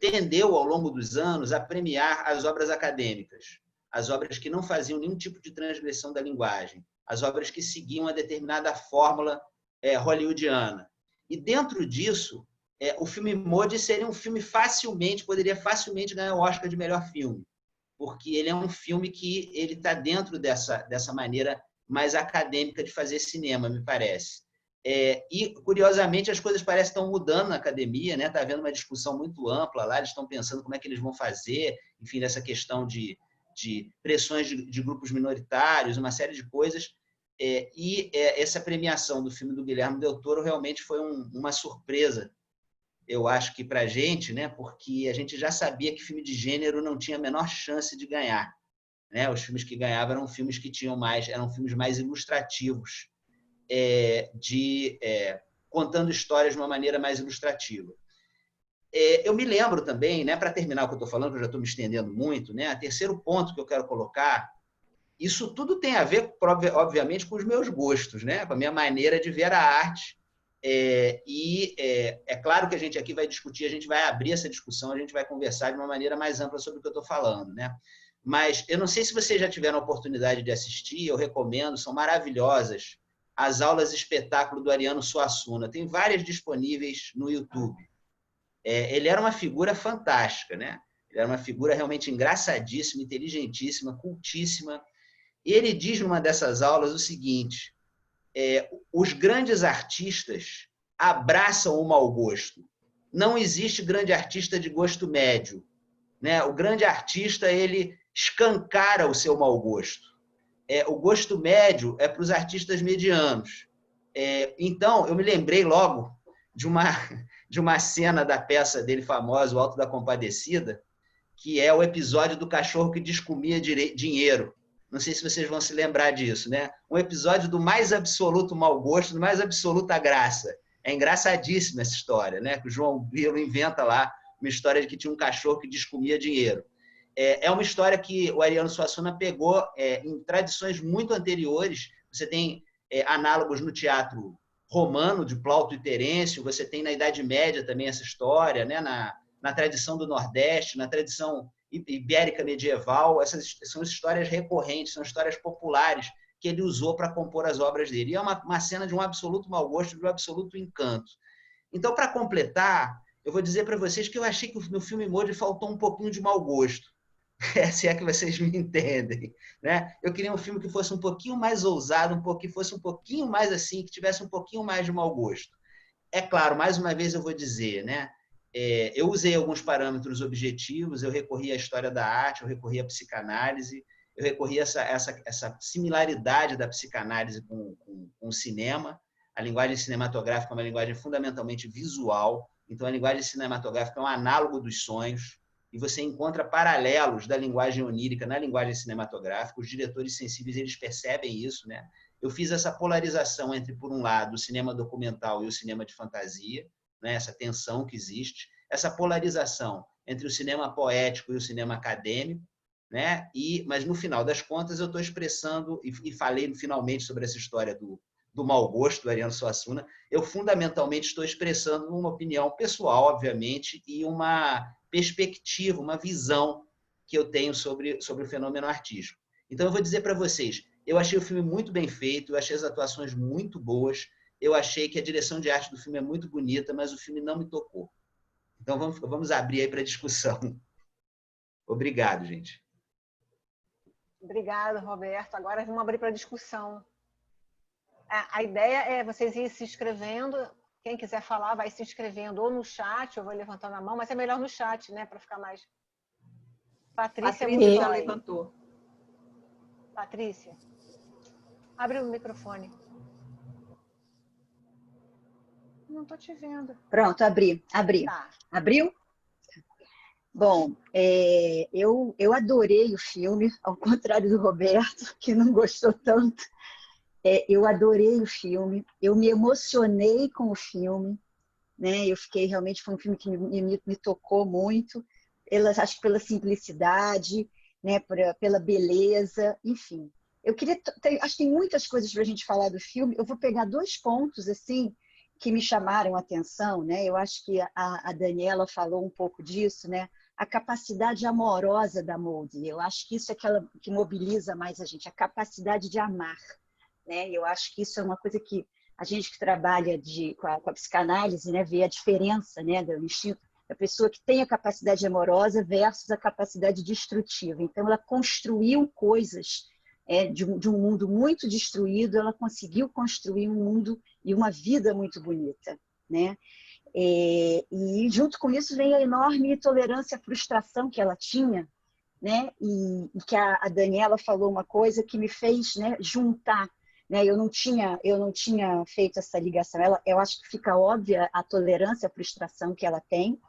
E: tendeu, ao longo dos anos, a premiar as obras acadêmicas, as obras que não faziam nenhum tipo de transgressão da linguagem, as obras que seguiam uma determinada fórmula hollywoodiana. E, dentro disso, o filme Modi seria um filme poderia facilmente ganhar o Oscar de melhor filme, porque ele é um filme que ele está dentro dessa maneira mais acadêmica de fazer cinema, me parece. E, curiosamente, as coisas parecem que estão mudando na academia, né? Está havendo uma discussão muito ampla lá, eles estão pensando como é que eles vão fazer, enfim, dessa questão de pressões de grupos minoritários, uma série de coisas. Essa premiação do filme do Guilherme Del Toro realmente foi uma surpresa, eu acho que para a gente, né? Porque a gente já sabia que filme de gênero não tinha a menor chance de ganhar, né? Os filmes que ganhavam eram filmes que eram filmes mais ilustrativos, contando histórias de uma maneira mais ilustrativa. Eu me lembro também, né, para terminar o que eu estou falando, que eu já estou me estendendo muito, né, o terceiro ponto que eu quero colocar, isso tudo tem a ver, obviamente, com os meus gostos, né, com a minha maneira de ver a arte. É claro que a gente aqui vai discutir, a gente vai abrir essa discussão, a gente vai conversar de uma maneira mais ampla sobre o que eu estou falando, né? Mas eu não sei se vocês já tiveram a oportunidade de assistir, eu recomendo, são maravilhosas, as aulas espetáculo do Ariano Suassuna. Tem várias disponíveis no YouTube. Ele era uma figura fantástica, né? Ele era uma figura realmente engraçadíssima, inteligentíssima, cultíssima. E ele diz numa dessas aulas o seguinte: os grandes artistas abraçam o mau gosto. Não existe grande artista de gosto médio, né? O grande artista, ele escancara o seu mau gosto. O gosto médio é para os artistas medianos. Então, eu me lembrei logo de uma cena da peça dele famosa, O Alto da Compadecida, que é o episódio do cachorro que descomia dinheiro. Não sei se vocês vão se lembrar disso, né? Um episódio do mais absoluto mau gosto, do mais absoluta graça. É engraçadíssima essa história, né? Que o João Grilo inventa lá uma história de que tinha um cachorro que descomia dinheiro. É uma história que o Ariano Suassuna pegou em tradições muito anteriores. Você tem análogos no teatro romano, de Plauto e Terêncio, você tem na Idade Média também essa história, né? Na tradição do Nordeste, na tradição ibérica medieval. Essas são histórias recorrentes, são histórias populares que ele usou para compor as obras dele. E é uma cena de um absoluto mau gosto, de um absoluto encanto. Então, para completar, eu vou dizer para vocês que eu achei que no filme Modi faltou um pouquinho de mau gosto. Se é que vocês me entendem, né? Eu queria um filme que fosse um pouquinho mais ousado, fosse um pouquinho mais assim, que tivesse um pouquinho mais de mau gosto. É claro, mais uma vez eu vou dizer, né? Eu usei alguns parâmetros objetivos, eu recorri à história da arte, eu recorri à psicanálise, eu recorri a essa similaridade da psicanálise com o cinema. A linguagem cinematográfica é uma linguagem fundamentalmente visual, então a linguagem cinematográfica é um análogo dos sonhos, e você encontra paralelos da linguagem onírica na linguagem cinematográfica. Os diretores sensíveis, eles percebem isso, né? Eu fiz essa polarização entre, por um lado, o cinema documental e o cinema de fantasia, né? Essa tensão que existe, essa polarização entre o cinema poético e o cinema acadêmico, né? Mas, no final das contas, eu estou expressando, e falei finalmente sobre essa história do mau gosto do Ariano Suassuna, eu fundamentalmente estou expressando uma opinião pessoal, obviamente, e uma perspectiva, uma visão que eu tenho sobre o fenômeno artístico. Então, eu vou dizer para vocês, eu achei o filme muito bem feito, eu achei as atuações muito boas, eu achei que a direção de arte do filme é muito bonita, mas o filme não me tocou. Então, vamos abrir aí para discussão. Obrigado, gente.
B: Obrigada, Roberto. Agora vamos abrir para discussão. A ideia é vocês irem se inscrevendo. Quem quiser falar vai se inscrevendo ou no chat, eu vou levantando a mão, mas é melhor no chat, né? Para ficar mais... Patrícia
A: já levantou.
B: Patrícia, abre o microfone. Não estou te vendo.
F: Pronto, abri.
B: Tá.
F: Abriu? Bom, eu adorei o filme, ao contrário do Roberto, que não gostou tanto. Eu adorei o filme, eu me emocionei com o filme, né? Eu fiquei realmente, foi um filme que me tocou muito, acho que pela simplicidade, né? Pela beleza, enfim. Acho que tem muitas coisas para a gente falar do filme. Eu vou pegar 2 pontos assim que me chamaram a atenção, né? Eu acho que a Daniela falou um pouco disso, né? A capacidade amorosa da Molde. Eu acho que isso é que mobiliza mais a gente, a capacidade de amar, né? Eu acho que isso é uma coisa que a gente que trabalha com a psicanálise, né, vê a diferença, né, do instinto da pessoa que tem a capacidade amorosa versus a capacidade destrutiva. Então, ela construiu coisas de um mundo muito destruído, ela conseguiu construir um mundo e uma vida muito bonita, né? E junto com isso vem a enorme tolerância à frustração que ela tinha, né? E que a Daniela falou uma coisa que me fez, né, juntar, né? Eu não tinha feito essa ligação. Eu acho que fica óbvia a tolerância à frustração que ela tem.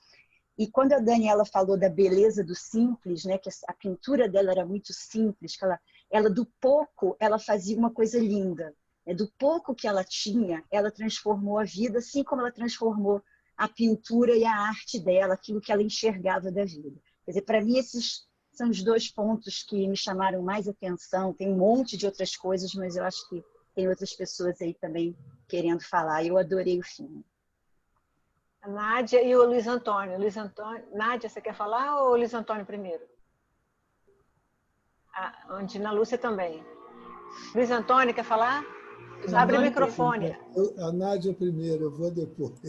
F: E quando a Daniela falou da beleza do simples, né, que a pintura dela era muito simples, que ela do pouco ela fazia uma coisa linda, né? Do pouco que ela tinha, ela transformou a vida, assim como ela transformou a pintura e a arte dela, aquilo que ela enxergava da vida. Quer dizer, para mim esses são os dois pontos que me chamaram mais atenção. Tem um monte de outras coisas, mas eu acho que tem outras pessoas aí também querendo falar. Eu adorei o filme.
B: A Nádia e o Luiz Antônio. Nádia, você quer falar ou o Luiz Antônio primeiro? A Andina Lúcia também. Luiz Antônio, quer falar? Abre o microfone.
G: A Nádia primeiro, eu vou depois.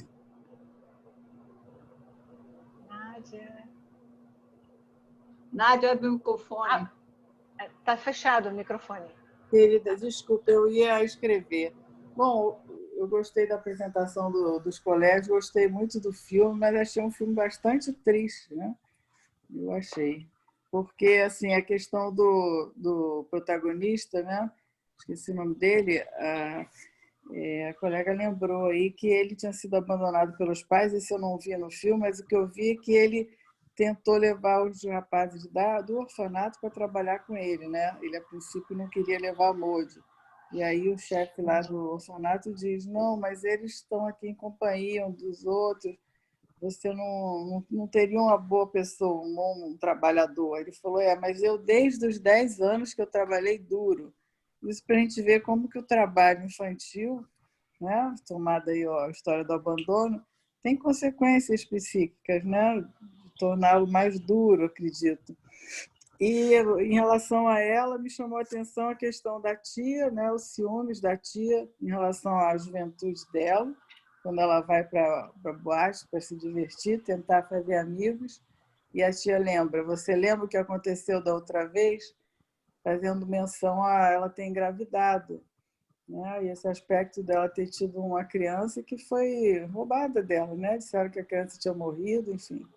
A: Nádia, abre o microfone.
B: Está fechado o microfone.
H: Querida, desculpa, eu ia escrever. Bom, eu gostei da apresentação dos colegas, gostei muito do filme, mas achei um filme bastante triste, né? Eu achei. Porque, assim, a questão do protagonista, né? Esqueci o nome dele, a colega lembrou aí que ele tinha sido abandonado pelos pais, isso eu não vi no filme, mas o que eu vi é que ele tentou levar os rapazes do orfanato para trabalhar com ele, né? Ele, a princípio, não queria levar a Maud. E aí o chefe lá do orfanato diz, não, mas eles estão aqui em companhia um dos outros, você não teria uma boa pessoa, um bom trabalhador. Ele falou, mas eu desde os 10 anos que eu trabalhei duro. Isso para a gente ver como que o trabalho infantil, né, tomada aí a história do abandono, tem consequências psíquicas, né, de torná-lo mais duro, acredito. E em relação a ela, me chamou a atenção a questão da tia, né, os ciúmes da tia em relação à juventude dela, quando ela vai para a boate para se divertir, tentar fazer amigos. E a tia lembra, você lembra o que aconteceu da outra vez? Fazendo menção a ela ter engravidado, né? E esse aspecto dela ter tido uma criança que foi roubada dela, né? Disseram que a criança tinha morrido, enfim.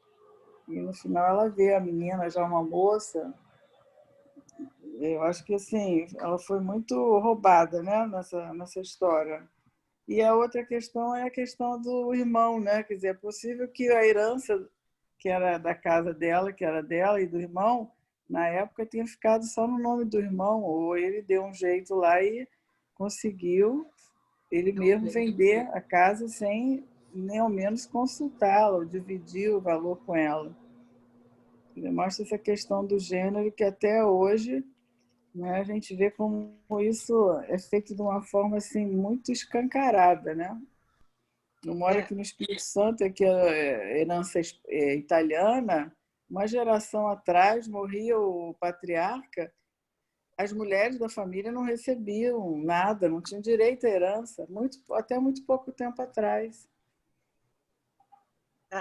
H: E no final ela vê a menina já uma moça. Eu acho que assim, ela foi muito roubada, né? nessa história. E a outra questão é a questão do irmão, né? Quer dizer, é possível que a herança que era da casa dela, que era dela e do irmão, na época tinha ficado só no nome do irmão, ou ele deu um jeito lá e conseguiu ele mesmo vender a casa sem nem ao menos consultá-la, ou dividir o valor com ela. Demonstra essa questão do gênero que até hoje, né, a gente vê como isso é feito de uma forma assim, muito escancarada, né? Eu moro aqui no Espírito Santo, aqui a herança italiana, uma geração atrás morria o patriarca, as mulheres da família não recebiam nada, não tinham direito à herança, até muito pouco tempo atrás.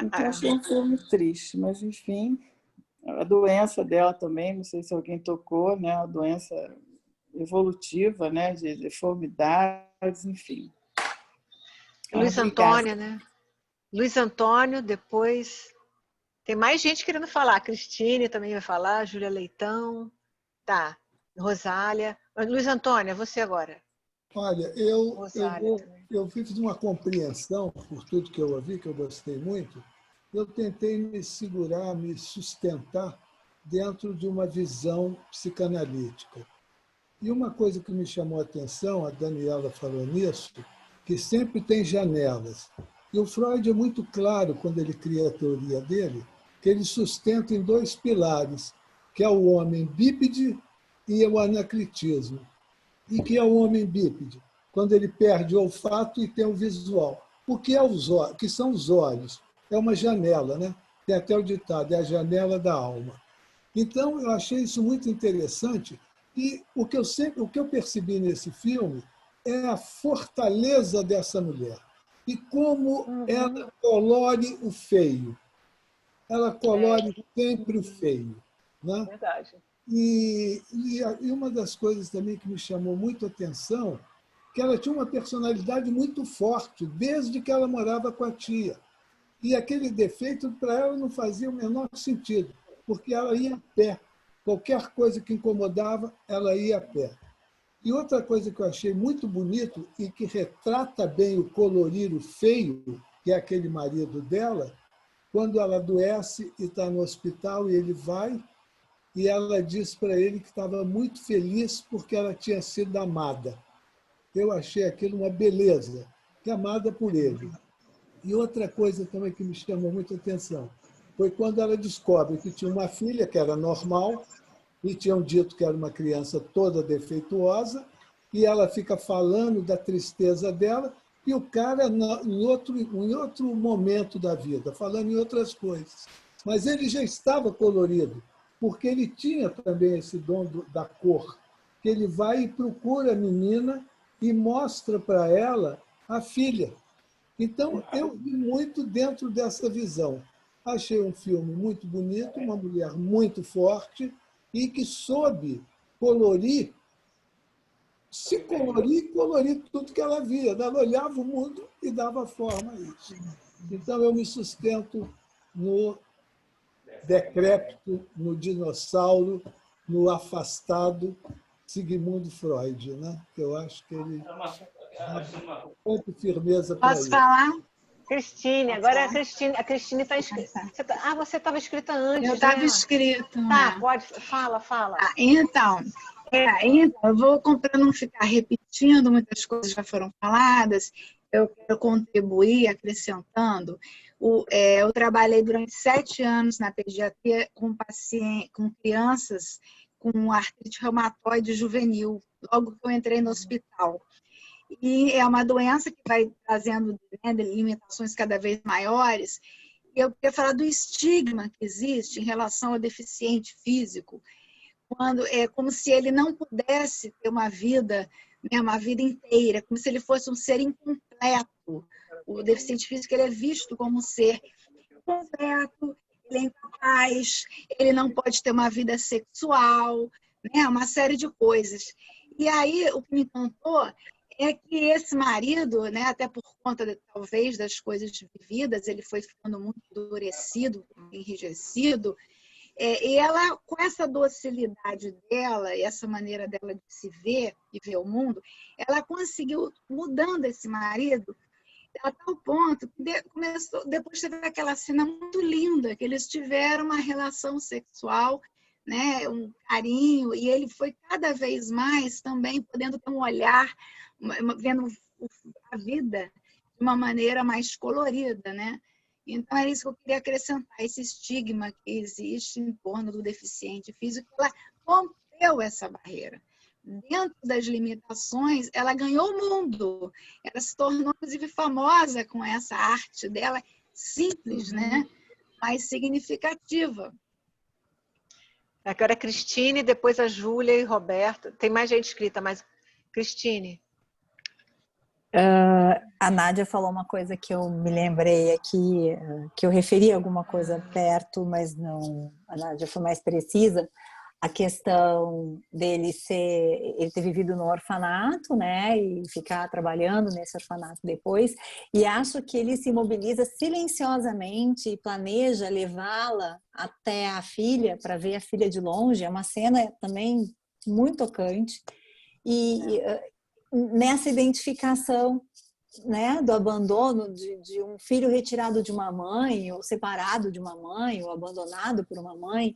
H: Então, achei um filme triste, mas, enfim, a doença dela também, não sei se alguém tocou, né? A doença evolutiva, né? De deformidades, enfim.
B: Luiz Antônio, né? Luiz Antônio, depois... Tem mais gente querendo falar. A Cristine também vai falar, Júlia Leitão, tá, Rosália. Mas, Luiz Antônio, é você agora.
G: Olha, eu fiz uma compreensão por tudo que eu ouvi, que eu gostei muito. Eu tentei me segurar, me sustentar dentro de uma visão psicanalítica. E uma coisa que me chamou a atenção, a Daniela falou nisso, que sempre tem janelas. E o Freud é muito claro, quando ele cria a teoria dele, que ele sustenta em 2 pilares, que é o homem bípede e o anaclitismo. E que é o homem bípede? Quando ele perde o olfato e tem o visual. O que que são os olhos? É uma janela, né? Tem até o ditado, é a janela da alma. Então, eu achei isso muito interessante e o que eu percebi nesse filme é a fortaleza dessa mulher e como ela colore o feio. Ela colore sempre o feio. Né?
B: Verdade.
G: E uma das coisas também que me chamou muito a atenção, que ela tinha uma personalidade muito forte, desde que ela morava com a tia. E aquele defeito, para ela, não fazia o menor sentido, porque ela ia a pé. Qualquer coisa que incomodava, ela ia a pé. E outra coisa que eu achei muito bonito e que retrata bem o colorir o feio, que é aquele marido dela, quando ela adoece e está no hospital e ele vai, e ela diz para ele que estava muito feliz porque ela tinha sido amada. Eu achei aquilo uma beleza, que é amada por ele. E outra coisa também que me chamou muita atenção foi quando ela descobre que tinha uma filha que era normal e tinham dito que era uma criança toda defeituosa, e ela fica falando da tristeza dela, e o cara, em outro momento da vida, falando em outras coisas. Mas ele já estava colorido, porque ele tinha também esse dom da cor, que ele vai e procura a menina e mostra para ela a filha. Então, eu vi muito dentro dessa visão. Achei um filme muito bonito, uma mulher muito forte e que soube colorir, se colorir, colorir tudo que ela via. Ela olhava o mundo e dava forma a isso. Então, eu me sustento no decrépito, no dinossauro, no afastado Sigmund Freud, né? Que eu acho que ele dá muita firmeza para isso.
B: Posso falar? Cristine, agora a Cristine está inscrita. Você estava inscrita antes.
I: Eu estava
B: inscrita. Tá, pode. Fala.
I: Então, eu vou, para não ficar repetindo, muitas coisas já foram faladas, eu quero contribuir acrescentando. Eu trabalhei durante 7 anos na pediatria com crianças com artrite reumatoide juvenil, logo que eu entrei no hospital. E é uma doença que vai trazendo, né, limitações cada vez maiores. E eu queria falar do estigma que existe em relação ao deficiente físico, quando é como se ele não pudesse ter uma vida, né, uma vida inteira, como se ele fosse um ser incompleto. O deficiente físico ele é visto como um ser incompleto, ele é incapaz, ele não pode ter uma vida sexual, né, uma série de coisas. E aí, o que me encantou é que esse marido, né, até por conta, talvez, das coisas vividas, ele foi ficando muito endurecido, enrijecido, e ela, com essa docilidade dela, e essa maneira dela de se ver e ver o mundo, ela conseguiu, mudando esse marido, a tal ponto que depois teve aquela cena muito linda, que eles tiveram uma relação sexual, né, um carinho, e ele foi cada vez mais também podendo ter um olhar, vendo a vida de uma maneira mais colorida, né? Então, é isso que eu queria acrescentar, esse estigma que existe em torno do deficiente físico. Ela rompeu essa barreira. Dentro das limitações, ela ganhou o mundo. Ela se tornou, inclusive, famosa com essa arte dela, simples, né? Mas significativa.
B: Agora a Cristine, depois a Júlia e Roberto. Tem mais gente escrita, mas Cristine.
D: A Nádia falou uma coisa que eu me lembrei aqui, que eu referi alguma coisa perto, mas não, a Nádia foi mais precisa. A questão dele ter vivido no orfanato, né, e ficar trabalhando nesse orfanato depois, e acho que ele se mobiliza silenciosamente e planeja levá-la até a filha, para ver a filha de longe. É uma cena também muito tocante, e nessa identificação, né, do abandono de um filho retirado de uma mãe, ou separado de uma mãe, ou abandonado por uma mãe,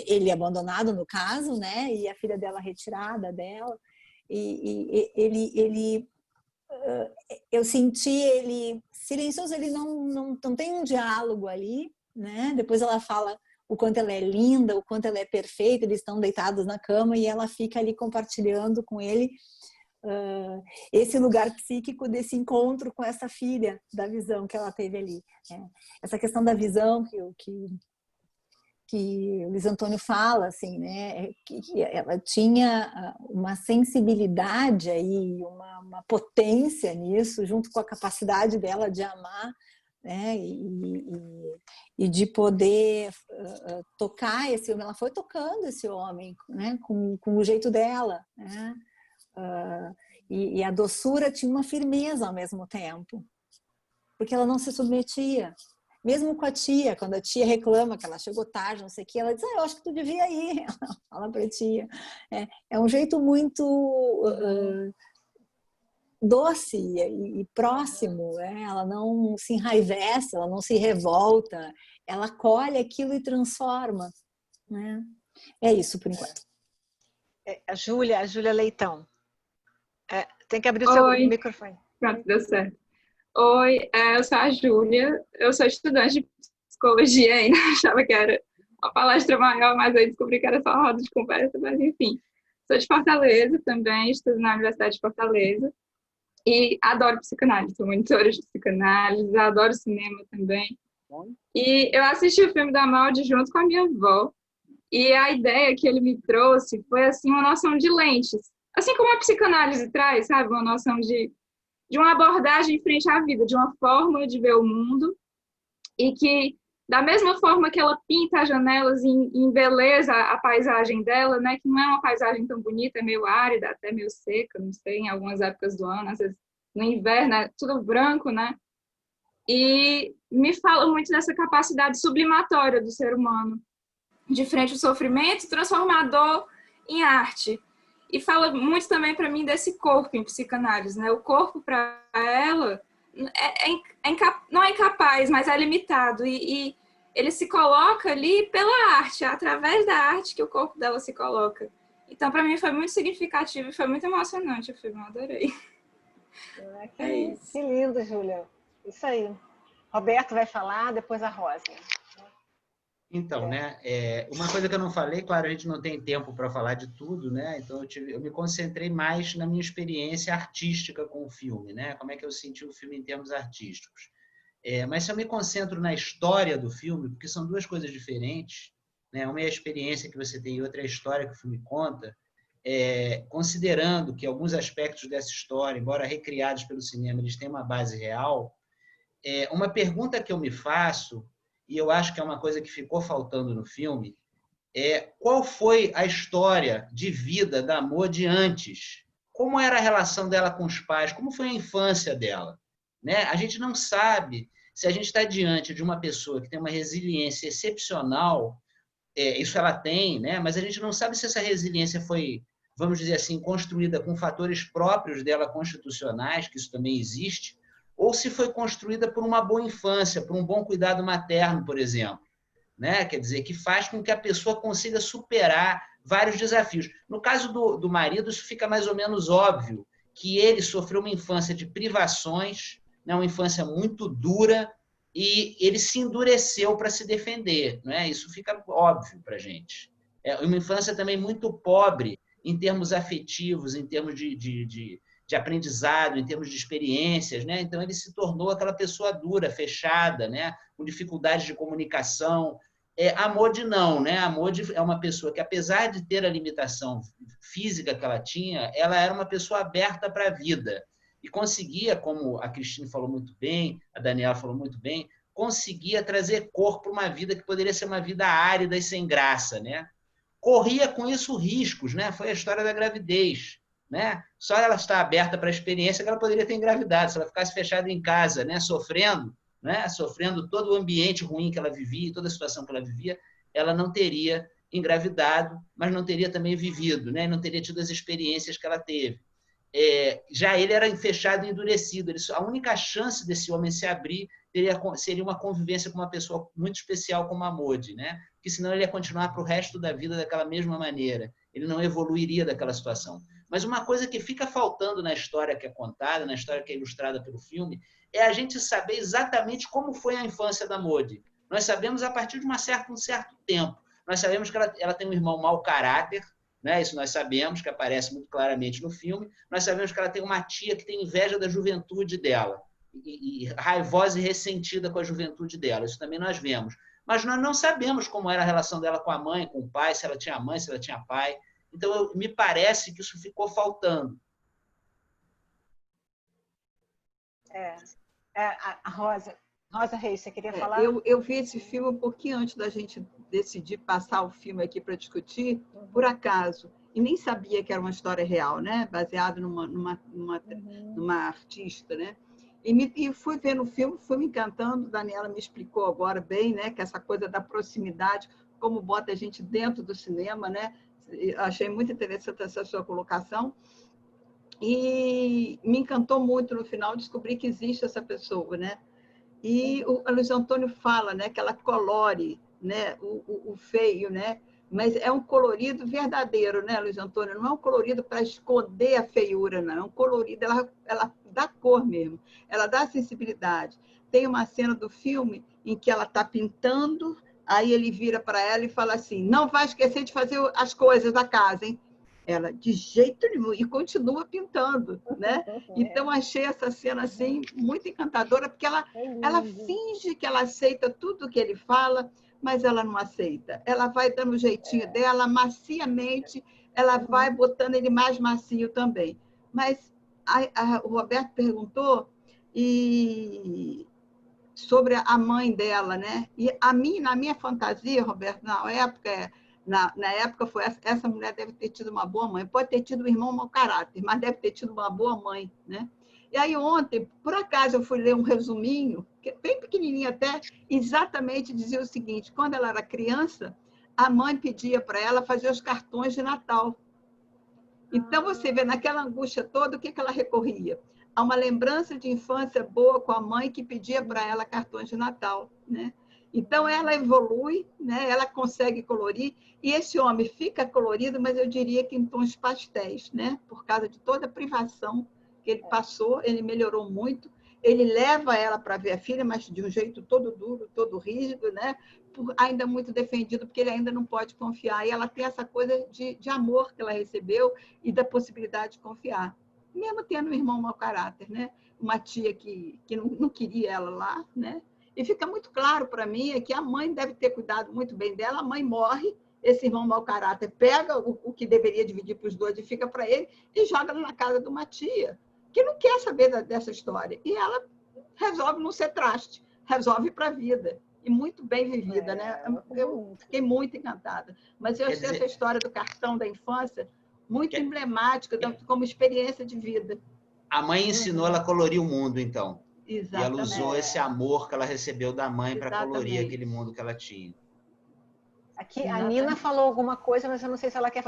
D: ele abandonado no caso, né, e a filha dela retirada dela, e ele eu senti ele silencioso, ele não tem um diálogo ali, né, depois ela fala o quanto ela é linda, o quanto ela é perfeita, eles estão deitados na cama e ela fica ali compartilhando com ele esse lugar psíquico desse encontro com essa filha, da visão que ela teve ali. Né? Essa questão da visão que o Luiz Antônio fala, assim, né? Que ela tinha uma sensibilidade aí, uma potência nisso, junto com a capacidade dela de amar, né? E de poder tocar esse homem. Ela foi tocando esse homem, né? Com o jeito dela, né? E a doçura tinha uma firmeza ao mesmo tempo, porque ela não se submetia. Mesmo com a tia, quando a tia reclama que ela chegou tarde, não sei o que, ela diz, eu acho que tu devia ir. Ela fala para a tia. É um jeito muito doce e próximo. Ela não se enraivece, ela não se revolta. Ela colhe aquilo e transforma. Né? É isso, por enquanto.
B: A Júlia Leitão. Tem que abrir o seu microfone.
J: Pronto, deu certo. Oi, eu sou a Júlia, eu sou estudante de psicologia ainda, achava que era uma palestra maior, mas aí descobri que era só uma roda de conversa, mas enfim. Sou de Fortaleza também, estudo na Universidade de Fortaleza e adoro psicanálise, sou monitora de psicanálise, adoro cinema também. E eu assisti o filme da Maud junto com a minha avó e a ideia que ele me trouxe foi assim uma noção de lentes, assim como a psicanálise traz, sabe, uma noção de uma abordagem frente à vida, de uma forma de ver o mundo, e que, da mesma forma que ela pinta as janelas e embeleza a paisagem dela, né, que não é uma paisagem tão bonita, é meio árida, até meio seca, não sei, em algumas épocas do ano, às vezes no inverno é tudo branco, né, e me fala muito dessa capacidade sublimatória do ser humano, de frente ao sofrimento, transformador em arte. E fala muito também para mim desse corpo em psicanálise, né? O corpo para ela não é incapaz, mas é limitado. E ele se coloca ali pela arte, através da arte que o corpo dela se coloca. Então, para mim, foi muito significativo e foi muito emocionante o filme, eu adorei.
B: Que lindo, Júlia. Isso aí. Roberto vai falar, depois a Rosa.
E: Então, né, uma coisa que eu não falei, claro, a gente não tem tempo para falar de tudo, né, então eu me concentrei mais na minha experiência artística com o filme, né, como é que eu senti o filme em termos artísticos. Mas se eu me concentro na história do filme, porque são duas coisas diferentes, né, uma é a experiência que você tem e outra é a história que o filme conta, considerando que alguns aspectos dessa história, embora recriados pelo cinema, eles têm uma base real, uma pergunta que eu me faço, e eu acho que é uma coisa que ficou faltando no filme, qual foi a história de vida da Maud antes? Como era a relação dela com os pais? Como foi a infância dela? Né? A gente não sabe se a gente está diante de uma pessoa que tem uma resiliência excepcional, isso ela tem, né? Mas a gente não sabe se essa resiliência foi, vamos dizer assim, construída com fatores próprios dela constitucionais, que isso também existe, ou se foi construída por uma boa infância, por um bom cuidado materno, por exemplo, né? Quer dizer, que faz com que a pessoa consiga superar vários desafios. No caso do marido, isso fica mais ou menos óbvio, que ele sofreu uma infância de privações, né? Uma infância muito dura, e ele se endureceu para se defender, né? Isso fica óbvio para a gente. Uma infância também muito pobre em termos afetivos, em termos de aprendizado, em termos de experiências, né? Então ele se tornou aquela pessoa dura, fechada, né? Com dificuldades de comunicação. A Maud não, né? A Maud é uma pessoa que, apesar de ter a limitação física que ela tinha, ela era uma pessoa aberta para a vida e conseguia, como a Cristine falou muito bem, a Daniela falou muito bem, conseguia trazer cor para uma vida que poderia ser uma vida árida e sem graça, né? Corria com isso riscos, né? Foi a história da gravidez. Né? Só ela está aberta para a experiência que ela poderia ter engravidado. Se ela ficasse fechada em casa, né? Sofrendo todo o ambiente ruim que ela vivia, toda a situação que ela vivia, ela não teria engravidado, mas não teria também vivido, né? Não teria tido as experiências que ela teve. Já ele era fechado e endurecido. A única chance desse homem se abrir seria uma convivência com uma pessoa muito especial como a Maud, né? Porque senão ele ia continuar para o resto da vida daquela mesma maneira. Ele não evoluiria daquela situação. Mas uma coisa que fica faltando na história que é contada, na história que é ilustrada pelo filme, é a gente saber exatamente como foi a infância da Maud. Nós sabemos a partir de um certo tempo. Nós sabemos que ela tem um irmão mau caráter, né? Isso nós sabemos, que aparece muito claramente no filme. Nós sabemos que ela tem uma tia que tem inveja da juventude dela, e raivosa e ressentida com a juventude dela. Isso também nós vemos. Mas nós não sabemos como era a relação dela com a mãe, com o pai, se ela tinha mãe, se ela tinha pai. Então, me parece que isso ficou faltando.
B: A Rosa Reis, você queria falar?
A: Eu vi esse filme um pouquinho antes da gente decidir passar o filme aqui para discutir, por acaso, e nem sabia que era uma história real, né? Baseado numa artista, né? E fui vendo o filme, fui me encantando. Daniela me explicou agora bem, né? Que essa coisa da proximidade, como bota a gente dentro do cinema, né? Achei muito interessante essa sua colocação. E me encantou muito no final descobrir que existe essa pessoa, né? E o Luiz Antônio fala, né, que ela colore, né, o feio, né? Mas é um colorido verdadeiro, né, Luiz Antônio? Não é um colorido para esconder a feiura, não. É um colorido, ela dá cor mesmo, ela dá sensibilidade. Tem uma cena do filme em que ela está pintando, aí ele vira para ela e fala assim: não vai esquecer de fazer as coisas da casa, hein? Ela, de jeito nenhum, e continua pintando, né? Então, achei essa cena, assim, muito encantadora, porque ela finge que ela aceita tudo que ele fala, mas ela não aceita. Ela vai dando o jeitinho dela, maciamente, ela vai botando ele mais macio também. Mas o Roberto perguntou sobre a mãe dela, né? E na minha fantasia, Roberto, na época foi essa mulher deve ter tido uma boa mãe, pode ter tido um irmão mau caráter, mas deve ter tido uma boa mãe, né? E aí ontem, por acaso, eu fui ler um resuminho, bem pequenininho até, exatamente dizia o seguinte: quando ela era criança, a mãe pedia para ela fazer os cartões de Natal. Então, você vê, naquela angústia toda, o que ela recorria? A uma lembrança de infância boa com a mãe que pedia para ela cartões de Natal, né? Então, ela evolui, né? Ela consegue colorir, e esse homem fica colorido, mas eu diria que em tons pastéis, né? Por causa de toda a privação que ele passou, ele melhorou muito. Ele leva ela para ver a filha, mas de um jeito todo duro, todo rígido, né? Ainda muito defendido, porque ele ainda não pode confiar. E ela tem essa coisa de amor que ela recebeu e da possibilidade de confiar. Mesmo tendo um irmão mau caráter, né? Uma tia que não queria ela lá, né? E fica muito claro para mim que a mãe deve ter cuidado muito bem dela. A mãe morre, esse irmão mau caráter pega o que deveria dividir para os dois e fica para ele e joga na casa de uma tia que não quer saber dessa história. E ela resolve não ser traste, resolve para a vida. E muito bem vivida, né? Eu fiquei muito encantada. Mas eu achei essa história do cartão da infância muito emblemática como experiência de vida.
E: A mãe ensinou ela a colorir o mundo, então.
A: Exatamente.
E: E ela usou esse amor que ela recebeu da mãe para colorir aquele mundo que ela tinha.
B: Aqui a Nina falou alguma coisa, mas eu não sei se ela quer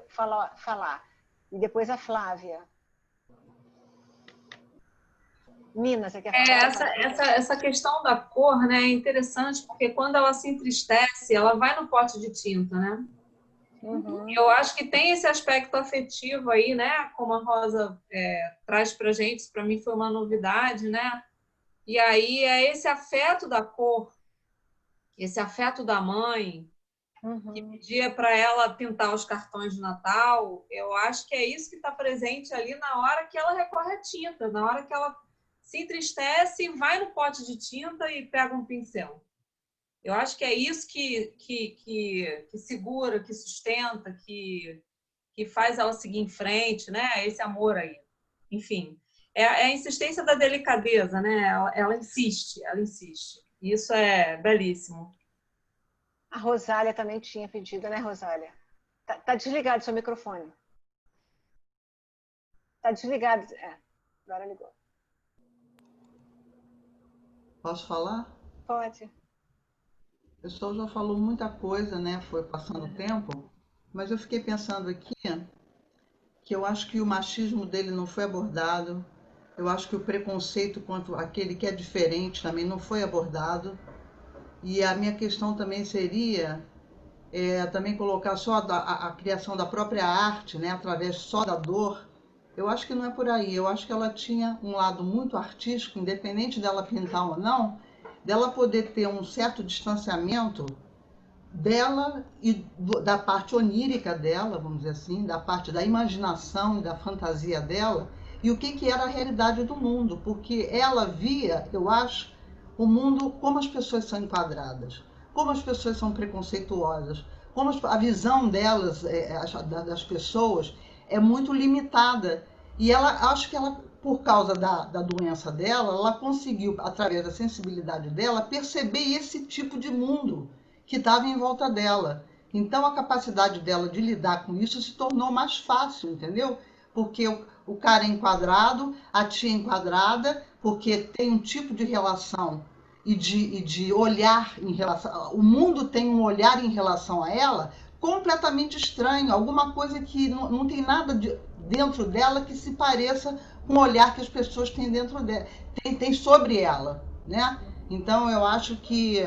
B: falar. E depois a Flávia. Nina, você quer falar?
K: Essa questão da cor, né, é interessante, porque quando ela se entristece, ela vai no pote de tinta, né?
B: Uhum.
K: E eu acho que tem esse aspecto afetivo aí, né? Como a Rosa traz pra gente, isso para mim foi uma novidade, né? E aí é esse afeto da cor, esse afeto da mãe, que pedia para ela pintar os cartões de Natal. Eu acho que é isso que está presente ali na hora que ela recorre à tinta, na hora que ela se entristece, vai no pote de tinta e pega um pincel. Eu acho que é isso que segura, que sustenta, que faz ela seguir em frente, né? Esse amor aí. Enfim, é a insistência da delicadeza, né? Ela insiste. Isso é belíssimo.
B: A Rosália também tinha pedido, né, Rosália? Tá desligado seu microfone. Tá desligado. Agora ligou.
A: Posso falar?
B: Pode.
A: O pessoal já falou muita coisa, né? Foi passando o tempo, mas eu fiquei pensando aqui que eu acho que o machismo dele não foi abordado, eu acho que o preconceito contra aquele que é diferente também não foi abordado, e a minha questão também seria também colocar só a criação da própria arte, né? Através só da dor. Eu acho que não é por aí, eu acho que ela tinha um lado muito artístico, independente dela pintar ou não, dela poder ter um certo distanciamento dela e da parte onírica dela, vamos dizer assim, da parte da imaginação e da fantasia dela, e o que era a realidade do mundo, porque ela via, eu acho, o mundo como as pessoas são enquadradas, como as pessoas são preconceituosas, como a visão delas, das pessoas, é muito limitada. E ela, acho que ela, por causa da doença dela, ela conseguiu, através da sensibilidade dela, perceber esse tipo de mundo que estava em volta dela. Então, a capacidade dela de lidar com isso se tornou mais fácil, entendeu? Porque o cara é enquadrado, a tia é enquadrada, porque tem um tipo de relação e de olhar em relação... O mundo tem um olhar em relação a ela completamente estranho, alguma coisa que não tem nada dentro dela que se pareça com o olhar que as pessoas têm dentro dela, tem sobre ela, né? Então, eu acho que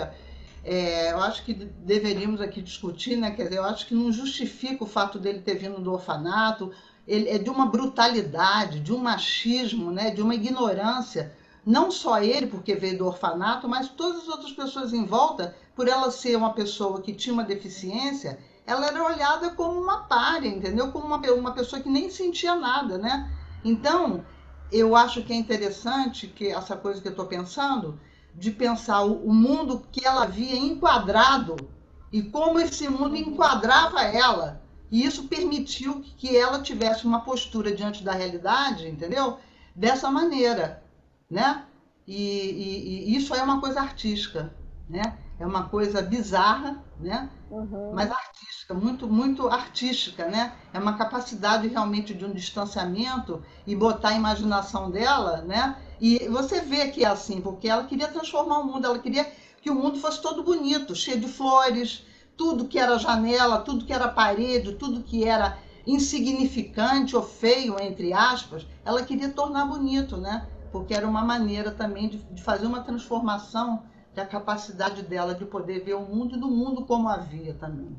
A: deveríamos aqui discutir, né? Quer dizer, eu acho que não justifica o fato dele ter vindo do orfanato, ele é de uma brutalidade, de um machismo, né? De uma ignorância, não só ele, porque veio do orfanato, mas todas as outras pessoas em volta, por ela ser uma pessoa que tinha uma deficiência, ela era olhada como uma pária, entendeu? Como uma pessoa que nem sentia nada, né? Então, eu acho que é interessante que essa coisa que eu estou pensando, de pensar o mundo que ela via enquadrado e como esse mundo enquadrava ela. E isso permitiu que ela tivesse uma postura diante da realidade, entendeu? Dessa maneira, né? E isso é uma coisa artística, né? É uma coisa bizarra, né? Mas artística, muito, muito artística, né? É uma capacidade realmente de um distanciamento e botar a imaginação dela, né? E você vê que é assim, porque ela queria transformar o mundo, ela queria que o mundo fosse todo bonito, cheio de flores, tudo que era janela, tudo que era parede, tudo que era insignificante ou feio, entre aspas, ela queria tornar bonito, né? Porque era uma maneira também de fazer uma transformação da capacidade dela de poder ver o mundo e do mundo como havia também.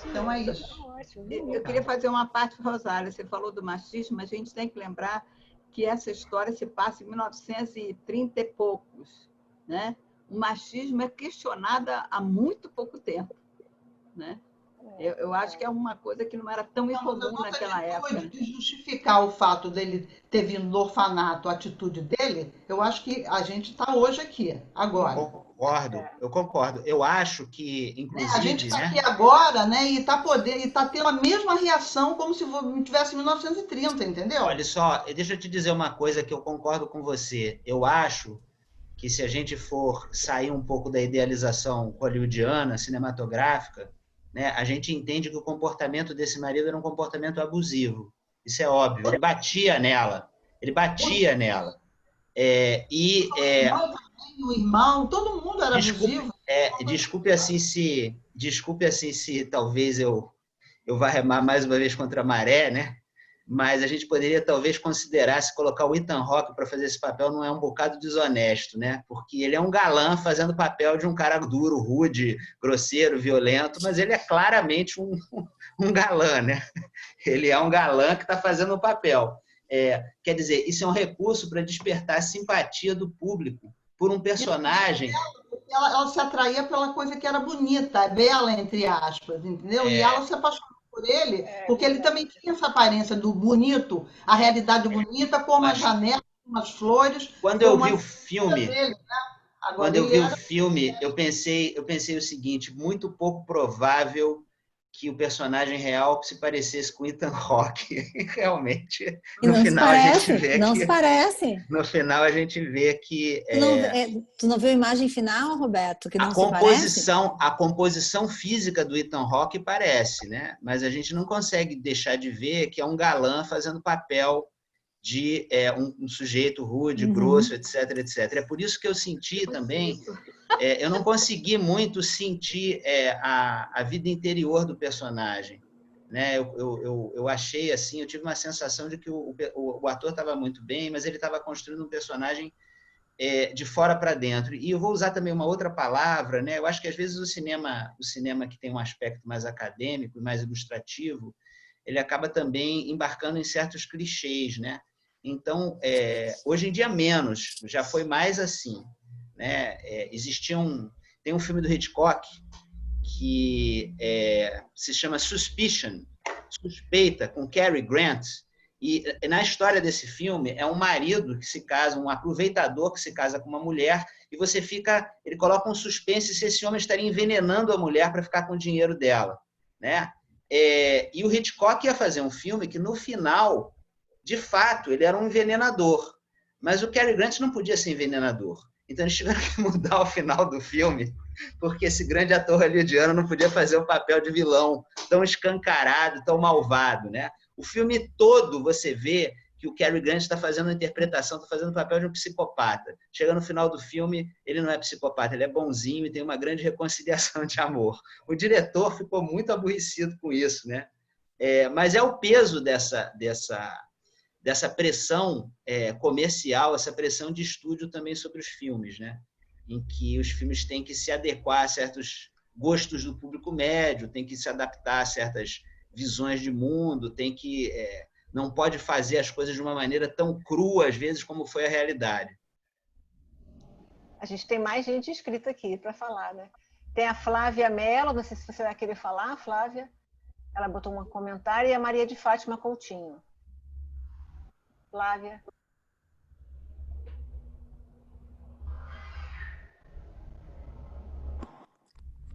A: Então é isso.
B: Eu
A: queria fazer uma parte, Rosália, você falou do machismo, mas a gente tem que lembrar que essa história se passa em 1930 e poucos, né? O machismo é questionado há muito pouco tempo, né? Eu acho que é uma coisa que não era tão incomum naquela época.
F: De justificar o fato dele ter vindo do orfanato, a atitude dele, eu acho que a gente está hoje aqui, agora.
E: Eu concordo. Eu acho que, inclusive...
F: A gente está aqui agora, né, e está tendo a mesma reação como se tivesse em 1930, entendeu?
E: Olha só, deixa eu te dizer uma coisa que eu concordo com você. Eu acho que se a gente for sair um pouco da idealização hollywoodiana, cinematográfica, né, a gente entende que o comportamento desse marido era um comportamento abusivo. Isso é óbvio. Ele batia nela.
F: O irmão, todo mundo era abusivo.
E: Desculpe assim se talvez eu vá remar mais uma vez contra a maré, né? Mas a gente poderia talvez considerar se colocar o Ethan Hawke para fazer esse papel não é um bocado desonesto, né? Porque ele é um galã fazendo o papel de um cara duro, rude, grosseiro, violento, mas ele é claramente um galã, né? Ele é um galã que está fazendo o papel. Quer dizer, isso é um recurso para despertar a simpatia do público por um personagem.
F: Ela se atraía pela coisa que era bonita, bela, entre aspas, entendeu? E ela se apaixonou por ele, porque ele também tinha essa aparência do bonito, a realidade bonita, como as janelas, como as flores.
E: Quando eu vi o filme, eu pensei o seguinte: muito pouco provável que o personagem real se parecesse com Ethan Hawke. Realmente, no final a gente vê
D: não se parece.
E: No final a gente vê que
D: tu não viu a imagem final, Roberto? Que não
E: a composição física do Ethan Hawke parece, né? Mas a gente não consegue deixar de ver que é um galã fazendo papel de um sujeito rude, grosso, etc, etc. É por isso que eu senti também, eu não consegui muito sentir a vida interior do personagem, né? Eu achei assim, eu tive uma sensação de que o ator estava muito bem, mas ele estava construindo um personagem de fora para dentro. E eu vou usar também uma outra palavra, né? Eu acho que às vezes o cinema que tem um aspecto mais acadêmico e mais ilustrativo, ele acaba também embarcando em certos clichês, né? Então, hoje em dia menos, já foi mais assim, né? Tem um filme do Hitchcock que se chama Suspicion, Suspeita, com Cary Grant. E na história desse filme é um marido que se casa, um aproveitador que se casa com uma mulher, e ele coloca um suspense se esse homem estaria envenenando a mulher para ficar com o dinheiro dela, né? E o Hitchcock ia fazer um filme que, no final, de fato, ele era um envenenador. Mas o Cary Grant não podia ser envenenador. Então, eles tiveram que mudar o final do filme, porque esse grande ator hollywoodiano não podia fazer o papel de vilão tão escancarado, tão malvado, né? O filme todo, você vê que o Cary Grant está fazendo a interpretação, está fazendo o papel de um psicopata. Chega no final do filme, ele não é psicopata, ele é bonzinho e tem uma grande reconciliação de amor. O diretor ficou muito aborrecido com isso, né? Mas é o peso dessa pressão comercial, essa pressão de estúdio também sobre os filmes, né? Em que os filmes têm que se adequar a certos gostos do público médio, têm que se adaptar a certas visões de mundo, não pode fazer as coisas de uma maneira tão crua, às vezes, como foi a realidade.
B: A gente tem mais gente inscrita aqui para falar, né? Tem a Flávia Mello, não sei se você vai querer falar, Flávia. Ela botou um comentário, e a Maria de Fátima Coutinho. Flávia.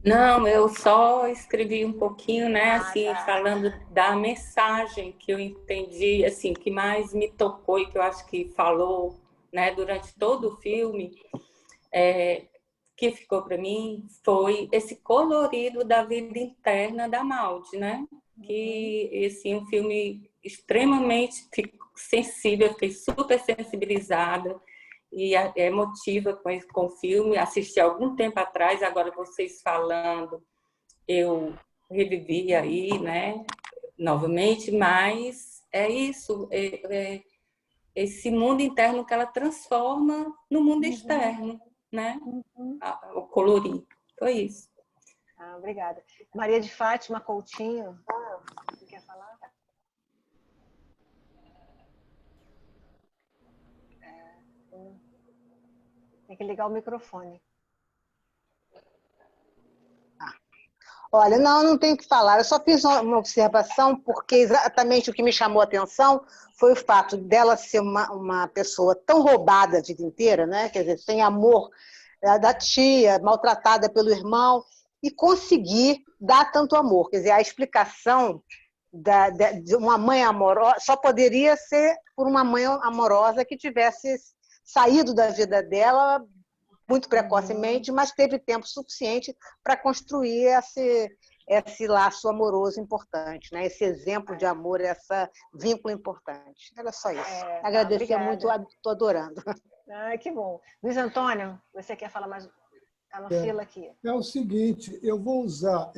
L: Não, eu só escrevi um pouquinho, né, assim, falando da mensagem que eu entendi, assim, que mais me tocou e que eu acho que falou, né, durante todo o filme, que ficou para mim, foi esse colorido da vida interna da Maud, né? Que, assim, um filme extremamente sensível, fiquei super sensibilizada e emotiva com o filme. Assisti há algum tempo atrás, agora vocês falando, eu revivi aí, né, novamente, mas é isso, esse mundo interno que ela transforma no mundo externo, né, o colorido. Foi isso.
B: Obrigada. Maria de Fátima Coutinho, você quer falar? Tem que ligar o microfone.
M: Olha, não tenho o que falar. Eu só fiz uma observação, porque exatamente o que me chamou a atenção foi o fato dela ser uma pessoa tão roubada a vida inteira, né? Quer dizer, sem amor da tia, maltratada pelo irmão, e conseguir dar tanto amor. Quer dizer, a explicação de uma mãe amorosa só poderia ser por uma mãe amorosa que tivesse saído da vida dela muito precocemente, mas teve tempo suficiente para construir esse laço amoroso importante, né? Esse exemplo de amor, esse vínculo importante. Era só isso. Agradecer muito, estou adorando.
B: Que bom. Luiz Antônio, você quer falar mais? Está na fila aqui.
G: É o seguinte, eu vou usar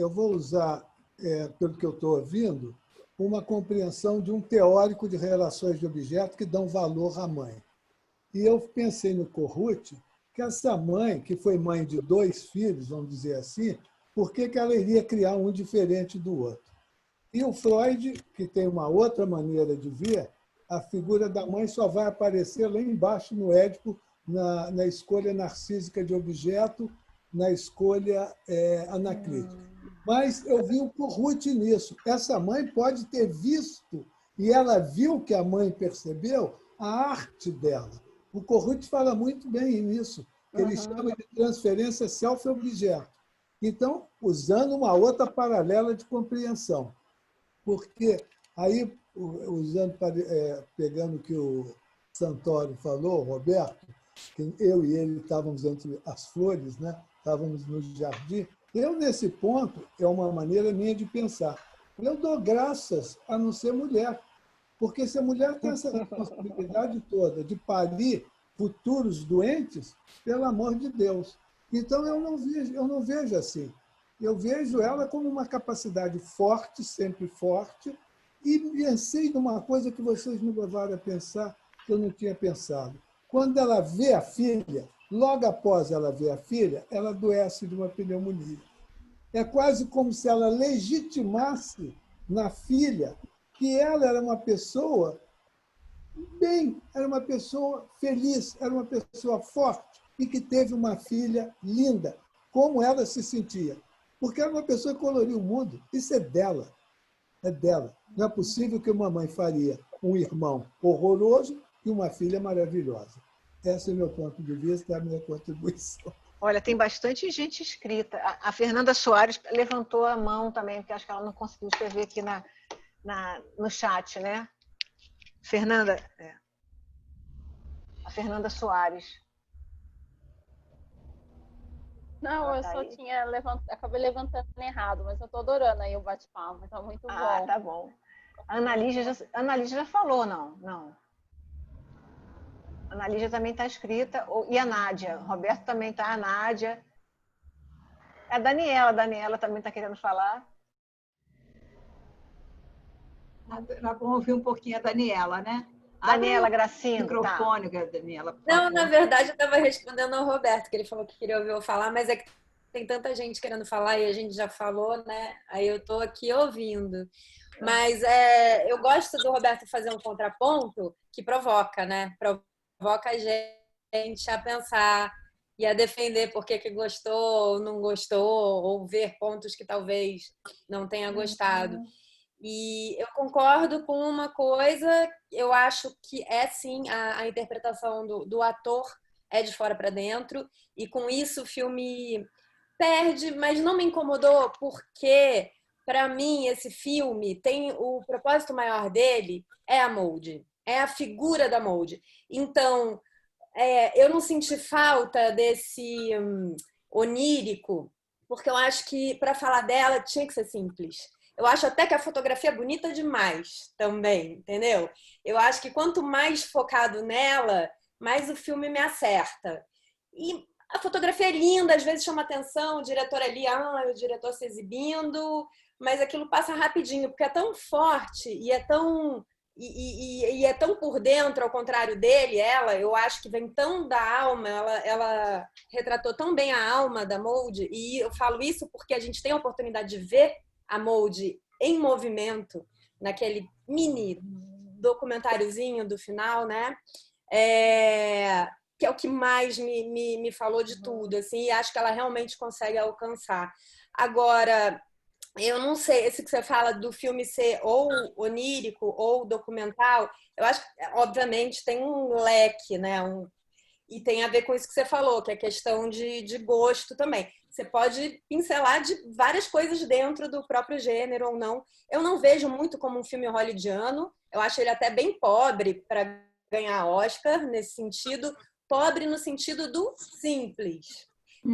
G: pelo que eu estou ouvindo, uma compreensão de um teórico de relações de objeto que dão valor à mãe. E eu pensei no Corrute, que essa mãe, que foi mãe de 2 filhos, vamos dizer assim, por que ela iria criar um diferente do outro? E o Freud, que tem uma outra maneira de ver, a figura da mãe só vai aparecer lá embaixo no Édipo, na escolha narcísica de objeto, na escolha anacrítica. Mas eu vi o Corrute nisso. Essa mãe pode ter visto, e ela viu que a mãe percebeu, a arte dela. O Corrute fala muito bem nisso, que ele chama de transferência self-objeto. Então, usando uma outra paralela de compreensão. Porque aí, pegando o que o Santoro falou, Roberto, que eu e ele estávamos entre as flores, né? Estávamos no jardim. Eu, nesse ponto, é uma maneira minha de pensar. Eu dou graças a não ser mulher. Porque se a mulher tem essa responsabilidade toda de parir futuros doentes, pelo amor de Deus. Então, eu não vejo assim. Eu vejo ela como uma capacidade forte, sempre forte, e pensei numa coisa que vocês me levaram a pensar, que eu não tinha pensado. Quando ela vê a filha, logo após ela ver a filha, ela adoece de uma pneumonia. É quase como se ela legitimasse na filha que ela era uma pessoa bem, era uma pessoa feliz, era uma pessoa forte e que teve uma filha linda, como ela se sentia. Porque era uma pessoa que coloriu o mundo. Isso é dela. É dela. Não é possível que uma mãe faria um irmão horroroso e uma filha maravilhosa. Esse é o meu ponto de vista, a minha contribuição.
B: Olha, tem bastante gente inscrita. A Fernanda Soares levantou a mão também, porque acho que ela não conseguiu escrever aqui no chat, né? Fernanda, a Fernanda Soares.
N: Não, eu só tinha acabei levantando errado, mas eu estou adorando aí o bate-papo, tá muito bom.
B: Ah, tá bom. A Ana Lígia já falou, não. A Ana Lígia também está escrita. E a Nádia. O Roberto também está, a Nádia. A Daniela também está querendo falar.
A: Era bom ouvir um pouquinho a Daniela, né?
B: Daniela Gracinda.
A: Microfone, tá. Daniela.
C: Não, na verdade, eu estava respondendo ao Roberto, que ele falou que queria ouvir eu falar, mas é que tem tanta gente querendo falar e a gente já falou, né? Aí eu estou aqui ouvindo. Mas eu gosto do Roberto fazer um contraponto que provoca, né? Provoca a gente a pensar e a defender por que gostou ou não gostou, ou ver pontos que talvez não tenha gostado. E eu concordo com uma coisa, eu acho que sim, a interpretação do ator é de fora para dentro, e com isso o filme perde, mas não me incomodou, porque, para mim, esse filme tem o propósito maior dele é a Molde, é a figura da Molde. Então, eu não senti falta desse onírico, porque eu acho que, para falar dela, tinha que ser simples. Eu acho até que a fotografia é bonita demais também, entendeu? Eu acho que quanto mais focado nela, mais o filme me acerta. E a fotografia é linda, às vezes chama atenção, o diretor ali, o diretor se exibindo, mas aquilo passa rapidinho, porque é tão forte e é tão por dentro, ao contrário dele, eu acho que vem tão da alma, ela retratou tão bem a alma da Molde, e eu falo isso porque a gente tem a oportunidade de ver a Molde em movimento, naquele mini documentáriozinho do final, né? Que é o que mais me falou de tudo, assim, e acho que ela realmente consegue alcançar. Agora, eu não sei, esse que você fala do filme ser ou onírico ou documental, eu acho que, obviamente, tem um leque, né? E tem a ver com isso que você falou, que é questão de gosto também. Você pode pincelar de várias coisas dentro do próprio gênero ou não. Eu não vejo muito como um filme hollywoodiano. Eu acho ele até bem pobre para ganhar Oscar, nesse sentido. Pobre no sentido do simples,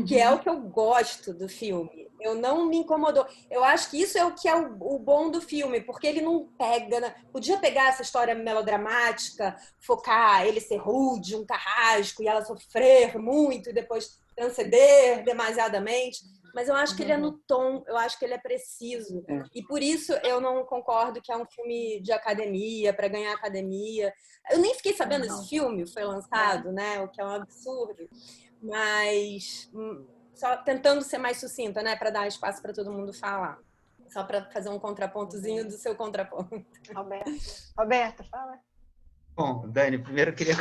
C: que é o que eu gosto do filme. Eu não me incomodou. Eu acho que isso é o que é o bom do filme, porque ele não pega... Né? Podia pegar essa história melodramática, focar ele ser rude, um carrasco, e ela sofrer muito e depois transcender demasiadamente, mas eu acho que ele é no tom, eu acho que ele é preciso. E por isso eu não concordo que é um filme de academia, para ganhar academia. Eu nem fiquei sabendo desse filme, foi lançado, né? O que é um absurdo. Mas só tentando ser mais sucinta, né? Para dar espaço para todo mundo falar. Só para fazer um contrapontozinho do seu contraponto.
B: Roberto, fala.
E: Bom, Dani, primeiro eu queria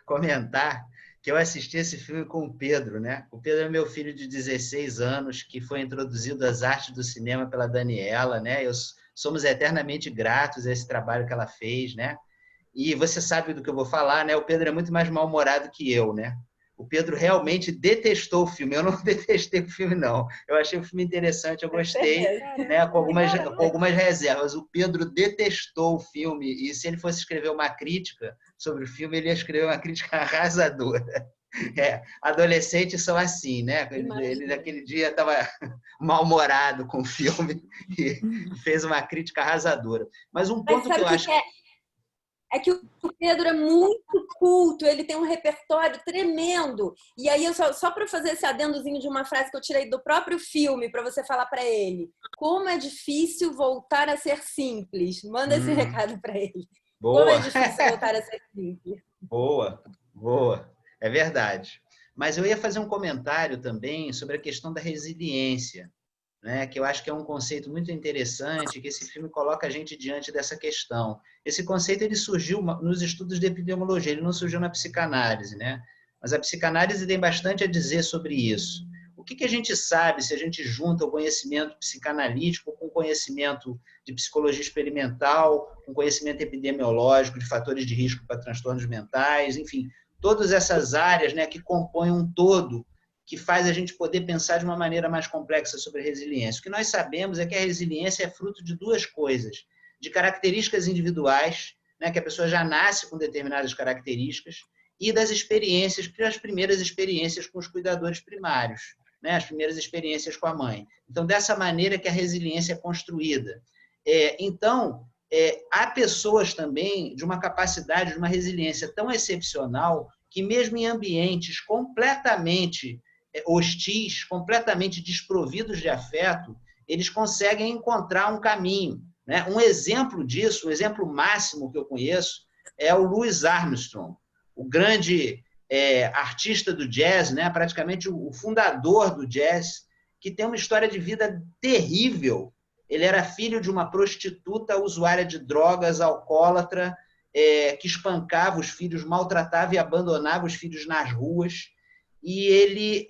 E: comentar que eu assisti esse filme com o Pedro, né? O Pedro é meu filho de 16 anos, que foi introduzido às artes do cinema pela Daniela, né? Somos eternamente gratos a esse trabalho que ela fez, né? E você sabe do que eu vou falar, né? O Pedro é muito mais mal-humorado que eu, né? O Pedro realmente detestou o filme. Eu não detestei o filme, não. Eu achei o filme interessante, eu gostei, né? Com algumas reservas. O Pedro detestou o filme, e se ele fosse escrever uma crítica sobre o filme, ele ia escrever uma crítica arrasadora. Adolescentes são assim, né? Ele naquele dia estava mal-humorado com o filme e fez uma crítica arrasadora. Mas um ponto que eu acho...
C: É que o Pedro é muito culto, ele tem um repertório tremendo. E aí, só para fazer esse adendozinho de uma frase que eu tirei do próprio filme, para você falar para ele. Como é difícil voltar a ser simples. Manda esse recado para ele.
E: Boa.
C: Como é difícil voltar a ser simples.
E: Boa. É verdade. Mas eu ia fazer um comentário também sobre a questão da resiliência, né, que eu acho que é um conceito muito interessante, que esse filme coloca a gente diante dessa questão. Esse conceito ele surgiu nos estudos de epidemiologia, ele não surgiu na psicanálise, né? Mas a psicanálise tem bastante a dizer sobre isso. O que a gente sabe se a gente junta o conhecimento psicanalítico com o conhecimento de psicologia experimental, com conhecimento epidemiológico de fatores de risco para transtornos mentais, enfim, todas essas áreas, né, que compõem um todo que faz a gente poder pensar de uma maneira mais complexa sobre a resiliência. O que nós sabemos é que a resiliência é fruto de duas coisas, de características individuais, né, que a pessoa já nasce com determinadas características, e das experiências, que as primeiras experiências com os cuidadores primários, né, as primeiras experiências com a mãe. Então, dessa maneira que a resiliência é construída. Então, há pessoas também de uma capacidade, de uma resiliência tão excepcional, que mesmo em ambientes completamente hostis, completamente desprovidos de afeto, eles conseguem encontrar um caminho, né? Um exemplo disso, o exemplo máximo que eu conheço, é o Louis Armstrong, o grande artista do jazz, né? Praticamente o fundador do jazz, que tem uma história de vida terrível. Ele era filho de uma prostituta usuária de drogas, alcoólatra, que espancava os filhos, maltratava e abandonava os filhos nas ruas. E ele,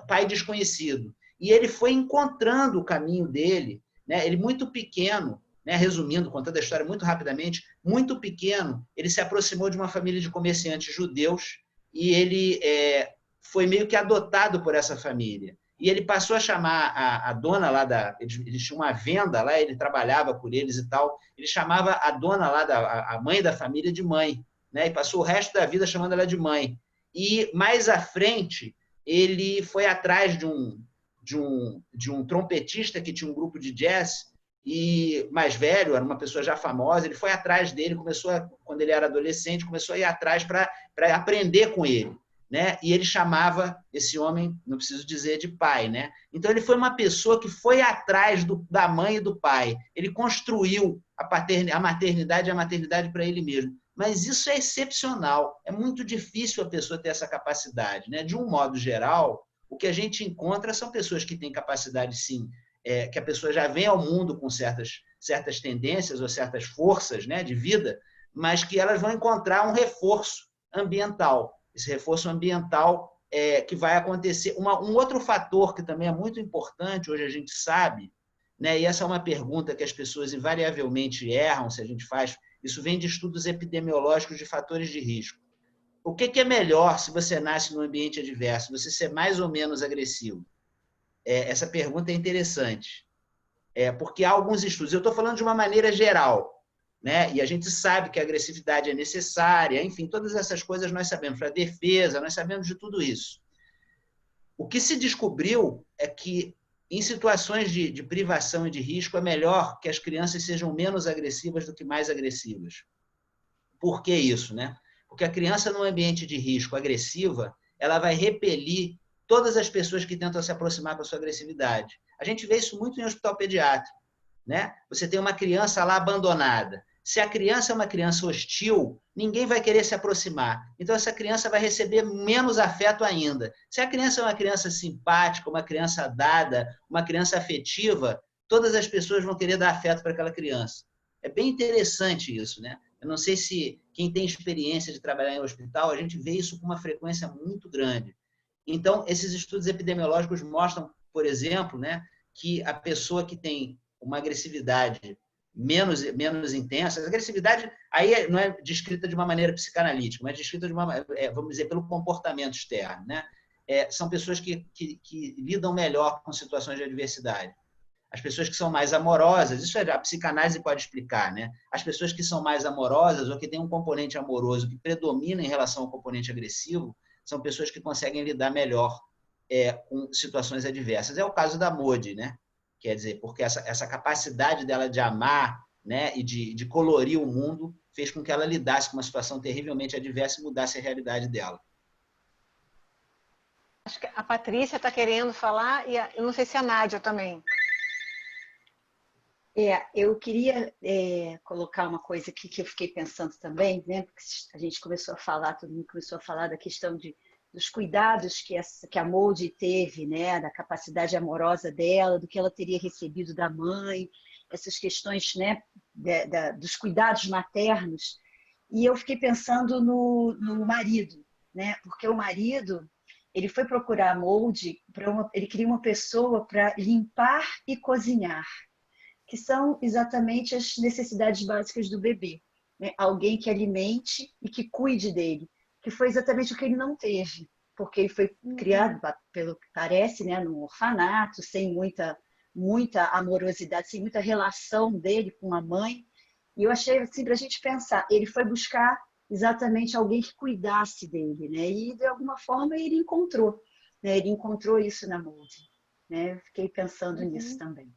E: pai desconhecido. E ele foi encontrando o caminho dele, né? Ele muito pequeno, né? Resumindo, contando a história muito rapidamente, muito pequeno, ele se aproximou de uma família de comerciantes judeus e ele foi meio que adotado por essa família. E ele passou a chamar a dona lá eles tinham uma venda lá, ele trabalhava por eles e tal, ele chamava a dona lá, a mãe da família, de mãe, né? E passou o resto da vida chamando ela de mãe. E mais à frente, ele foi atrás de um trompetista que tinha um grupo de jazz, e mais velho, era uma pessoa já famosa, ele foi atrás dele, quando ele era adolescente, começou a ir atrás para aprender com ele, né? E ele chamava esse homem, não preciso dizer, de pai, né? Então ele foi uma pessoa que foi atrás da mãe e do pai, ele construiu a maternidade e a maternidade para ele mesmo. Mas isso é excepcional, é muito difícil a pessoa ter essa capacidade, né? De um modo geral, o que a gente encontra são pessoas que têm capacidade, sim, que a pessoa já vem ao mundo com certas tendências ou certas forças, né, de vida, mas que elas vão encontrar um reforço ambiental. Esse reforço ambiental que vai acontecer. Um outro fator que também é muito importante, hoje a gente sabe, né, e essa é uma pergunta que as pessoas invariavelmente erram se a gente faz, isso vem de estudos epidemiológicos de fatores de risco. O que é melhor se você nasce num ambiente adverso? Você ser mais ou menos agressivo? Essa pergunta é interessante, porque há alguns estudos, eu estou falando de uma maneira geral, né? E a gente sabe que a agressividade é necessária, enfim, todas essas coisas nós sabemos, para a defesa, nós sabemos de tudo isso. O que se descobriu é que, em situações de privação e de risco, é melhor que as crianças sejam menos agressivas do que mais agressivas. Por que isso, né? Porque a criança, num ambiente de risco agressiva, ela vai repelir todas as pessoas que tentam se aproximar com a sua agressividade. A gente vê isso muito em hospital pediátrico, né? Você tem uma criança lá abandonada. Se a criança é uma criança hostil, ninguém vai querer se aproximar. Então, essa criança vai receber menos afeto ainda. Se a criança é uma criança simpática, uma criança dada, uma criança afetiva, todas as pessoas vão querer dar afeto para aquela criança. É bem interessante isso, né? Eu não sei se quem tem experiência de trabalhar em hospital, a gente vê isso com uma frequência muito grande. Então, esses estudos epidemiológicos mostram, por exemplo, né, que a pessoa que tem uma agressividade menos intensa, a agressividade aí não é descrita de uma maneira psicanalítica, mas é descrita de vamos dizer, pelo comportamento externo, né? São pessoas que lidam melhor com situações de adversidade. As pessoas que são mais amorosas, isso a psicanálise pode explicar, né? As pessoas que são mais amorosas ou que têm um componente amoroso que predomina em relação ao componente agressivo, são pessoas que conseguem lidar melhor com situações adversas. É o caso da Maud, né? Quer dizer, porque essa capacidade dela de amar, né, e de colorir o mundo fez com que ela lidasse com uma situação terrivelmente adversa e mudasse a realidade dela.
B: Acho que a Patrícia está querendo falar e eu não sei se a Nádia também.
F: Eu queria colocar uma coisa aqui que eu fiquei pensando também, né? Porque a gente começou a falar, todo mundo começou a falar da questão dos cuidados que a Maud teve, né? Da capacidade amorosa dela, do que ela teria recebido da mãe, essas questões, né? Dos cuidados maternos. E eu fiquei pensando no marido, né? Porque o marido, ele foi procurar a Molde, ele queria uma pessoa para limpar e cozinhar, que são exatamente as necessidades básicas do bebê, né? Alguém que alimente e que cuide dele, que foi exatamente o que ele não teve, porque ele foi criado, pelo que parece, né, num orfanato, sem muita amorosidade, sem muita relação dele com a mãe. E eu achei assim, para a gente pensar, ele foi buscar exatamente alguém que cuidasse dele, né? E de alguma forma ele encontrou, né? Ele encontrou isso na Molde, né? Eu fiquei pensando nisso também.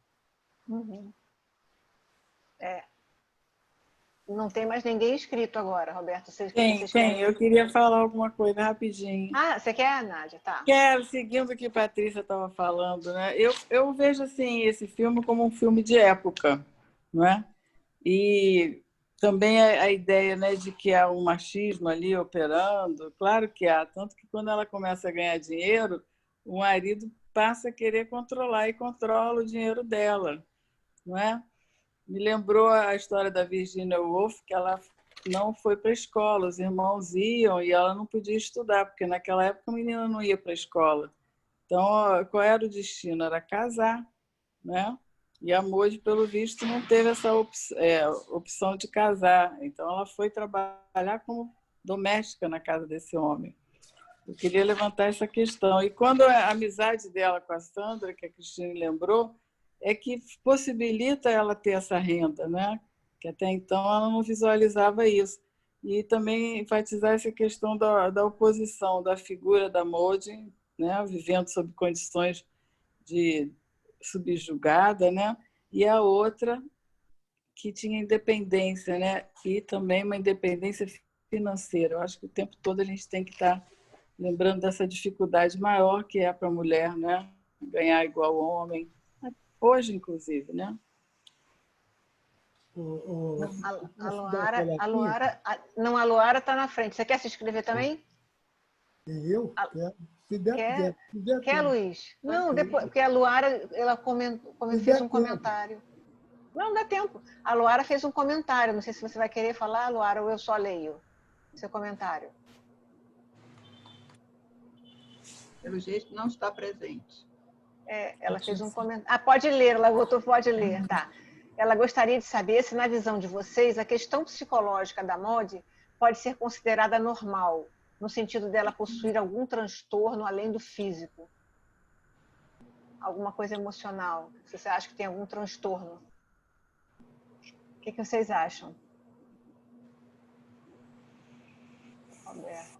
B: Não tem mais ninguém inscrito agora, Roberto.
H: Tem. Eu queria falar alguma coisa rapidinho.
B: Ah, você quer, Nádia? Tá.
H: Quero, seguindo o que a Patrícia estava falando, né? Eu vejo assim, esse filme como um filme de época, não é? E também a ideia, né, de que há um machismo ali operando, claro que há, tanto que quando ela começa a ganhar dinheiro, o marido passa a querer controlar e controla o dinheiro dela, não é? Me lembrou a história da Virginia Woolf, que ela não foi para a escola, os irmãos iam e ela não podia estudar, porque naquela época a menina não ia para a escola. Então, qual era o destino? Era casar, né? E a Molde, pelo visto, não teve essa opção de casar. Então, ela foi trabalhar como doméstica na casa desse homem. Eu queria levantar essa questão. E quando a amizade dela com a Sandra, que a Cristine lembrou, é que possibilita ela ter essa renda, né? Que até então ela não visualizava isso. E também enfatizar essa questão da oposição, da figura da Molde, né? Vivendo sob condições de subjugada, né? E a outra que tinha independência, né? E também uma independência financeira. Eu acho que o tempo todo a gente tem que estar lembrando dessa dificuldade maior que é para a mulher, né? Ganhar igual ao homem. Hoje, inclusive, né?
B: A Luara está na frente. Você quer se inscrever também?
G: Eu?
B: Quer, Luiz? Não, depois, porque a Luara ela fez um comentário. Não dá tempo. A Luara fez um comentário. Não sei se você vai querer falar, Luara, ou eu só leio seu comentário.
A: Pelo jeito, não está presente.
B: Ela fez um comentário. Ah, pode ler, ela botou pode ler, tá. Ela gostaria de saber se, na visão de vocês, a questão psicológica da Molde pode ser considerada normal, no sentido dela possuir algum transtorno além do físico. Alguma coisa emocional. Se você acha que tem algum transtorno. O que vocês acham? Roberto.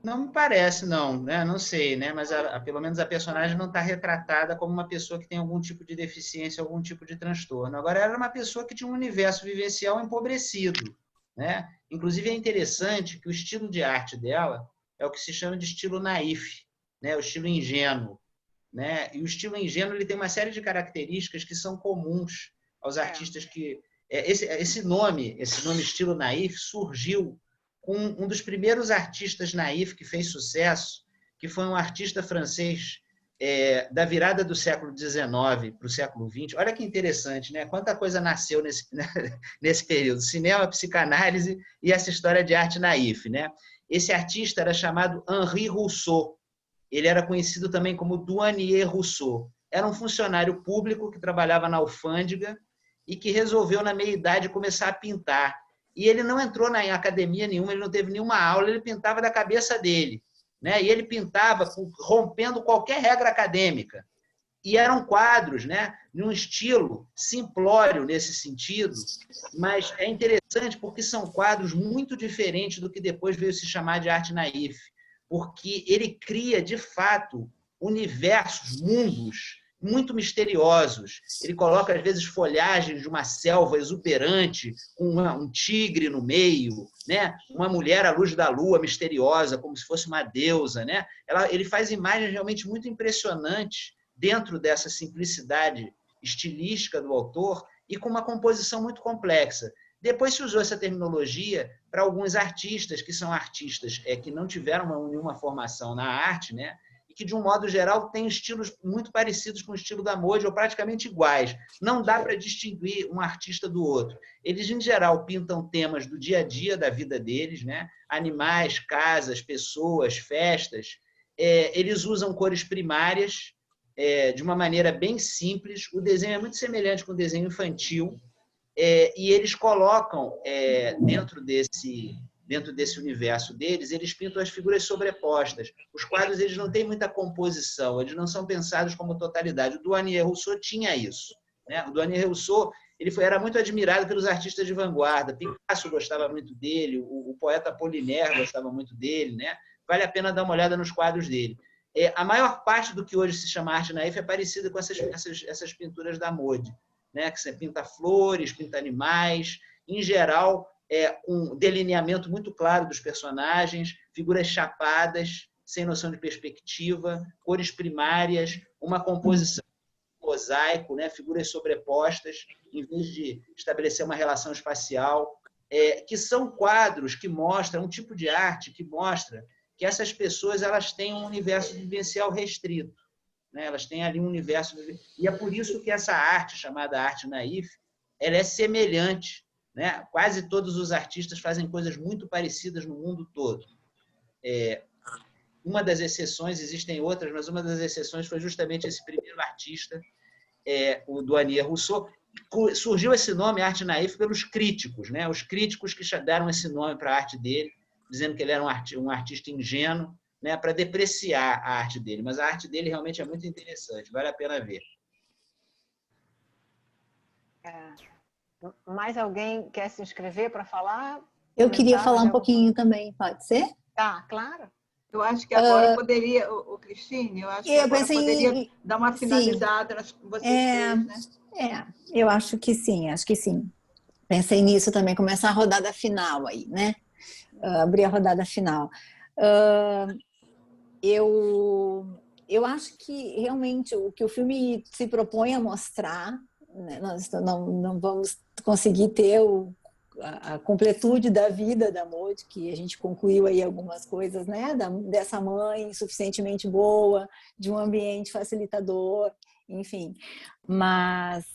E: Não me parece, não, né? Não sei, né? Mas pelo menos a personagem não está retratada como uma pessoa que tem algum tipo de deficiência, algum tipo de transtorno. Agora, ela era uma pessoa que tinha um universo vivencial empobrecido, né? Inclusive, é interessante que o estilo de arte dela é o que se chama de estilo naif, né? O estilo ingênuo, né? E o estilo ingênuo ele tem uma série de características que são comuns aos artistas que... Esse nome estilo naif surgiu com um dos primeiros artistas naif que fez sucesso, que foi um artista francês da virada do século XIX para o século XX. Olha que interessante, né? Quanta coisa nasceu nesse período. Cinema, psicanálise e essa história de arte naif, né? Esse artista era chamado Henri Rousseau. Ele era conhecido também como Douanier Rousseau. Era um funcionário público que trabalhava na alfândega e que resolveu, na meia-idade, começar a pintar. E ele não entrou em academia nenhuma, ele não teve nenhuma aula, ele pintava da cabeça dele, né? E ele pintava rompendo qualquer regra acadêmica. E eram quadros, né? Num estilo simplório nesse sentido, mas é interessante porque são quadros muito diferentes do que depois veio se chamar de arte naif, porque ele cria, de fato, universos, mundos muito misteriosos. Ele coloca, às vezes, folhagens de uma selva exuberante, com um tigre no meio, né? Uma mulher à luz da lua misteriosa, como se fosse uma deusa, né? Ele faz imagens realmente muito impressionantes dentro dessa simplicidade estilística do autor e com uma composição muito complexa. Depois se usou essa terminologia para alguns artistas, que são artistas que não tiveram nenhuma formação na arte, né? E que, de um modo geral, têm estilos muito parecidos com o estilo da Molde, ou praticamente iguais. Não dá para distinguir um artista do outro. Eles, em geral, pintam temas do dia a dia da vida deles, né? Animais, casas, pessoas, festas, eles usam cores primárias de uma maneira bem simples. O desenho é muito semelhante com o desenho infantil, e eles colocam dentro desse universo deles, eles pintam as figuras sobrepostas. Os quadros eles não têm muita composição, eles não são pensados como totalidade. O Douanier Rousseau tinha isso, né? O Douanier Rousseau era muito admirado pelos artistas de vanguarda. Picasso gostava muito dele, o poeta Apollinaire gostava muito dele, né? Vale a pena dar uma olhada nos quadros dele. A maior parte do que hoje se chama arte naif é parecida com essas pinturas da Maud, né? Que você pinta flores, pinta animais, em geral, um delineamento muito claro dos personagens, figuras chapadas, sem noção de perspectiva, cores primárias, uma composição mosaico, né? Figuras sobrepostas, em vez de estabelecer uma relação espacial, que são quadros que mostram um tipo de arte que mostra que essas pessoas elas têm um universo vivencial restrito, né? Elas têm ali um universo, e é por isso que essa arte chamada arte naif, ela é semelhante, né? Quase todos os artistas fazem coisas muito parecidas no mundo todo. Uma das exceções, existem outras, mas uma das exceções foi justamente esse primeiro artista, o Douanier Rousseau. Surgiu esse nome, arte naif, pelos críticos, né? Os críticos que deram esse nome para a arte dele, dizendo que ele era um artista ingênuo, né? Para depreciar a arte dele. Mas a arte dele realmente é muito interessante, vale a pena ver.
B: Mais alguém quer se inscrever para falar?
D: Eu queria falar um pouquinho também, pode ser?
B: Tá, claro.
A: Eu acho que agora poderia, Cristine, eu acho que agora poderia dar uma finalizada nas vocês três, né?
D: Eu acho que sim. Pensei nisso também, começar a rodada final aí, né? Abrir a rodada final. Eu acho que realmente o que o filme se propõe a mostrar, né, nós não vamos conseguir ter a completude da vida da Maud, que a gente concluiu aí algumas coisas, né, dessa mãe suficientemente boa, de um ambiente facilitador, enfim. Mas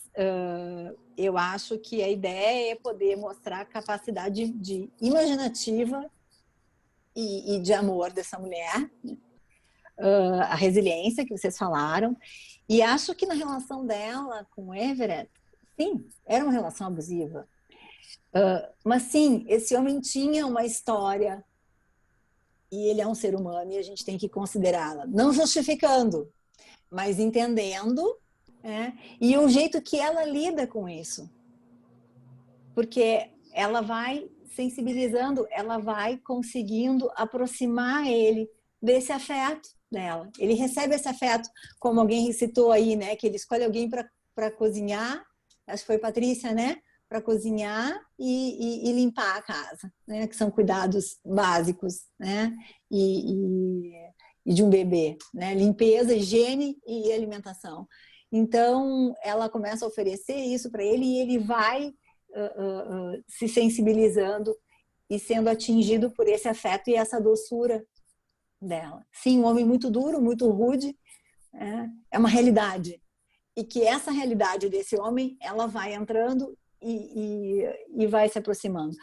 D: eu acho que a ideia é poder mostrar a capacidade de imaginativa e de amor dessa mulher, a resiliência que vocês falaram, e acho que na relação dela com o Everett, sim, era uma relação abusiva. Mas sim, esse homem tinha uma história e ele é um ser humano e a gente tem que considerá-la, não justificando, mas entendendo, e o jeito que ela lida com isso, porque ela vai sensibilizando, ela vai conseguindo aproximar ele desse afeto dela. Ele recebe esse afeto, como alguém citou aí, né, que ele escolhe alguém para cozinhar, acho que foi Patrícia, né, para cozinhar e limpar a casa, né? Que são cuidados básicos, né? E de um bebê, né? Limpeza, higiene e alimentação. Então, ela começa a oferecer isso para ele e ele vai se sensibilizando e sendo atingido por esse afeto e essa doçura dela. Sim, um homem muito duro, muito rude, é uma realidade. E que essa realidade desse homem, ela vai entrando e vai se aproximando.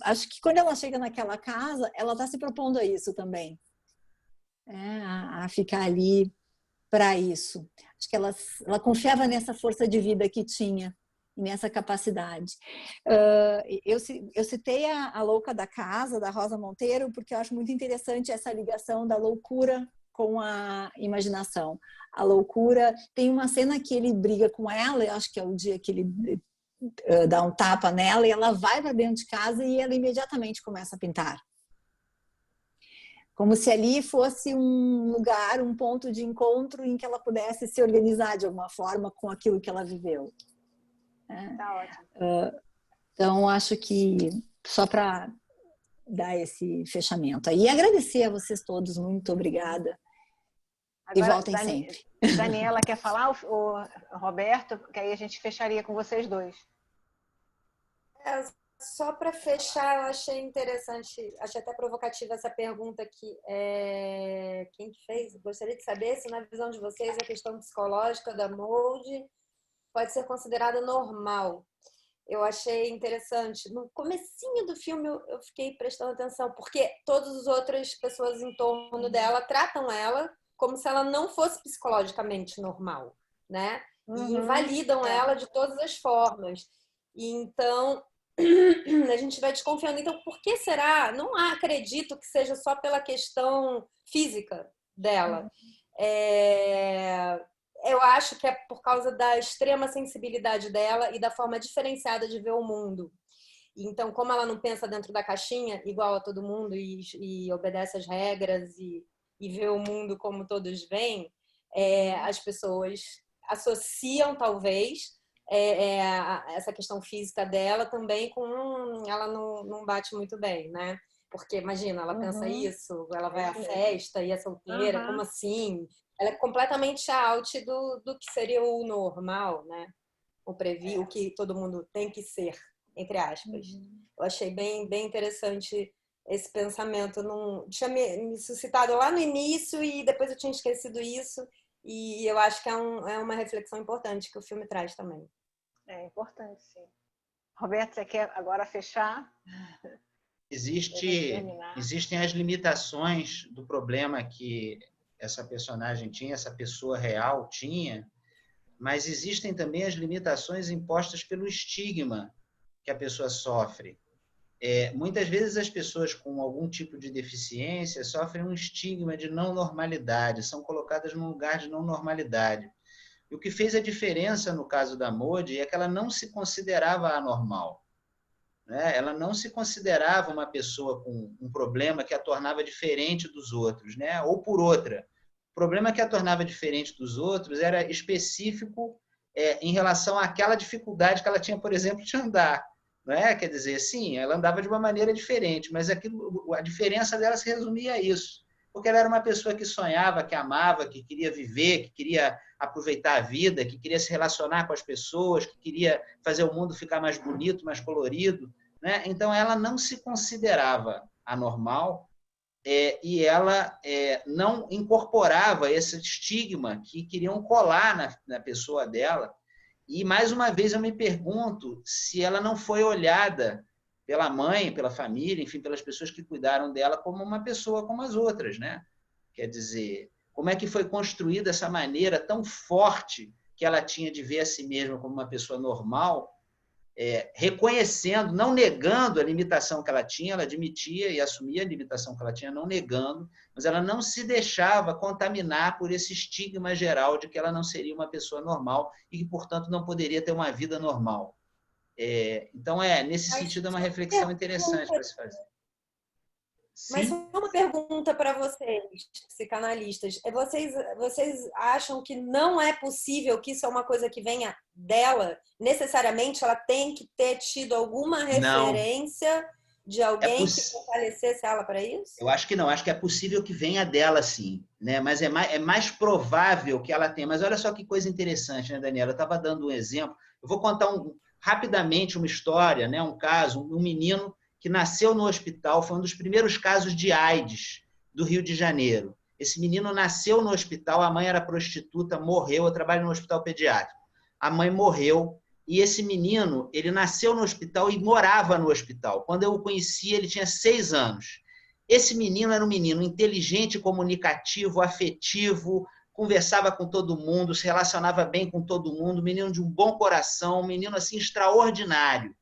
D: Acho que quando ela chega naquela casa, ela está se propondo a isso também, a ficar ali para isso. Acho que ela confiava nessa força de vida que tinha, nessa capacidade. Eu citei a Louca da Casa, da Rosa Monteiro, porque eu acho muito interessante essa ligação da loucura com a imaginação. A loucura, tem uma cena que ele briga com ela, eu acho que é o dia que ele dá um tapa nela e ela vai para dentro de casa e ela imediatamente começa a pintar. Como se ali fosse um lugar, um ponto de encontro em que ela pudesse se organizar de alguma forma com aquilo que ela viveu.
B: Tá ótimo.
D: Então, acho que só para dar esse fechamento. E agradecer a vocês todos, muito obrigada. Agora, e voltem sempre.
B: Daniela quer falar, o Roberto, que aí a gente fecharia com vocês dois.
C: Só para fechar, eu achei interessante, achei até provocativa essa pergunta aqui. Quem fez? Gostaria de saber se, na visão de vocês, a questão psicológica da Maud pode ser considerada normal. eu achei interessante. No comecinho do filme eu fiquei prestando atenção, porque todas as outras pessoas em torno dela tratam ela como se ela não fosse psicologicamente normal, né? E invalidam ela de todas as formas. E então, a gente vai desconfiando. Então, por que será? Não acredito que seja só pela questão física dela. Eu acho que é por causa da extrema sensibilidade dela e da forma diferenciada de ver o mundo. Então, como ela não pensa dentro da caixinha, igual a todo mundo, e obedece às regras e vê o mundo como todos veem, as pessoas associam, talvez, essa questão física dela também com ela não bate muito bem, né? Porque, imagina, ela pensa isso, ela vai à festa e é solteira, como assim? Ela é completamente out do que seria o normal, né? O que todo mundo tem que ser, entre aspas. Eu achei bem interessante esse pensamento. Tinha me suscitado lá no início e depois eu tinha esquecido isso. E eu acho que é uma reflexão importante que o filme traz também.
B: É importante, sim. Roberto, você quer agora fechar?
E: Existem as limitações do problema que essa personagem tinha, essa pessoa real tinha, mas existem também as limitações impostas pelo estigma que a pessoa sofre. Muitas vezes as pessoas com algum tipo de deficiência sofrem um estigma de não normalidade, são colocadas num lugar de não normalidade. E o que fez a diferença no caso da Modi é que ela não se considerava anormal, né? Ela não se considerava uma pessoa com um problema que a tornava diferente dos outros, né? Ou por outra. O problema que a tornava diferente dos outros era específico em relação àquela dificuldade que ela tinha, por exemplo, de andar. Não é? Quer dizer, sim, ela andava de uma maneira diferente, mas a diferença dela se resumia a isso. Porque ela era uma pessoa que sonhava, que amava, que queria viver, que queria aproveitar a vida, que queria se relacionar com as pessoas, que queria fazer o mundo ficar mais bonito, mais colorido, né? Então, ela não se considerava anormal e ela não incorporava esse estigma que queriam colar na pessoa dela. E, mais uma vez, eu me pergunto se ela não foi olhada pela mãe, pela família, enfim, pelas pessoas que cuidaram dela como uma pessoa como as outras, né? Quer dizer, como é que foi construída essa maneira tão forte que ela tinha de ver a si mesma como uma pessoa normal, reconhecendo, não negando a limitação que ela tinha, ela admitia e assumia a limitação que ela tinha, não negando, mas ela não se deixava contaminar por esse estigma geral de que ela não seria uma pessoa normal e que, portanto, não poderia ter uma vida normal. Então, nesse sentido, é uma reflexão interessante para se fazer.
C: Mas só uma pergunta para vocês, psicanalistas. Vocês acham que não é possível que isso é uma coisa que venha dela? Necessariamente ela tem que ter tido alguma referência de alguém que fortalecesse ela para isso?
E: Eu acho que não. Acho que é possível que venha dela, sim. Né? Mas é mais provável que ela tenha. Mas olha só que coisa interessante, né, Daniela? Eu estava dando um exemplo. Eu vou contar rapidamente uma história, né? Um caso, um menino que nasceu no hospital, foi um dos primeiros casos de AIDS do Rio de Janeiro. Esse menino nasceu no hospital, a mãe era prostituta, morreu, eu trabalho no hospital pediátrico. A mãe morreu, e esse menino, ele nasceu no hospital e morava no hospital. Quando eu o conheci, ele tinha 6 anos. Esse menino era um menino inteligente, comunicativo, afetivo, conversava com todo mundo, se relacionava bem com todo mundo, menino de um bom coração, um menino assim extraordinário.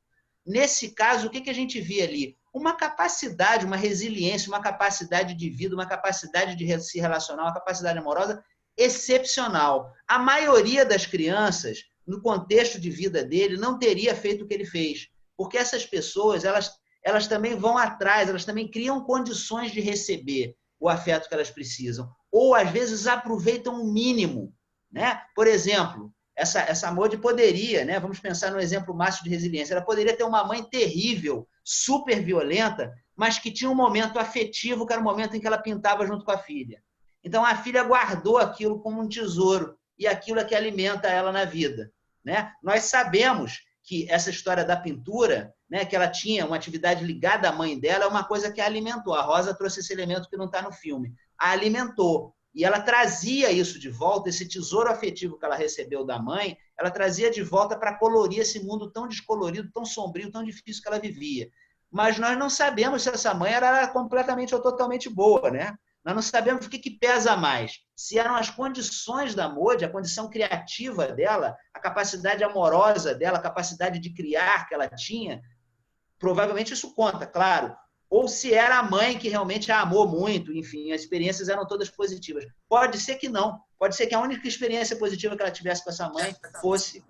E: Nesse caso, o que a gente via ali? Uma capacidade, uma resiliência, uma capacidade de vida, uma capacidade de se relacionar, uma capacidade amorosa excepcional. A maioria das crianças, no contexto de vida dele, não teria feito o que ele fez. Porque essas pessoas, elas também vão atrás, elas também criam condições de receber o afeto que elas precisam. Ou, às vezes, aproveitam o mínimo, né? Por exemplo, essa Modi poderia, né? Vamos pensar no exemplo máximo de resiliência, ela poderia ter uma mãe terrível, super violenta, mas que tinha um momento afetivo, que era o momento em que ela pintava junto com a filha. Então, a filha guardou aquilo como um tesouro, e aquilo é que alimenta ela na vida, né? Nós sabemos que essa história da pintura, né, que ela tinha uma atividade ligada à mãe dela, é uma coisa que a alimentou. A Rosa trouxe esse elemento que não está no filme. A alimentou. E ela trazia isso de volta, esse tesouro afetivo que ela recebeu da mãe, ela trazia de volta para colorir esse mundo tão descolorido, tão sombrio, tão difícil que ela vivia. Mas nós não sabemos se essa mãe era completamente ou totalmente boa, né? Nós não sabemos o que pesa mais. Se eram as condições da Maud, a condição criativa dela, a capacidade amorosa dela, a capacidade de criar que ela tinha, provavelmente isso conta, claro. Ou se era a mãe que realmente a amou muito, enfim, as experiências eram todas positivas. Pode ser que não. Pode ser que a única experiência positiva que ela tivesse com essa mãe fosse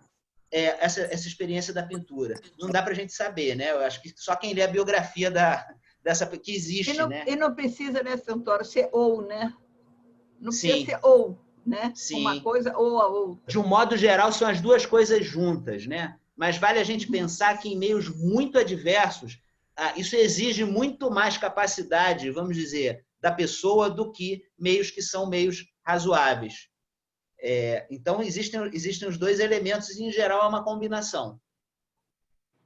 E: essa experiência da pintura. Não dá para a gente saber, né? Eu acho que só quem lê a biografia dessa que existe, né?
A: E não precisa, né, Santoro, ser ou, né? Não precisa
E: Sim.
A: ser ou, né?
E: Sim.
A: Uma coisa ou a outra.
E: De um modo geral, são as duas coisas juntas, né? Mas vale a gente pensar que em meios muito adversos, isso exige muito mais capacidade, vamos dizer, da pessoa do que meios que são meios razoáveis. Então, existem os dois elementos e, em geral, é uma combinação.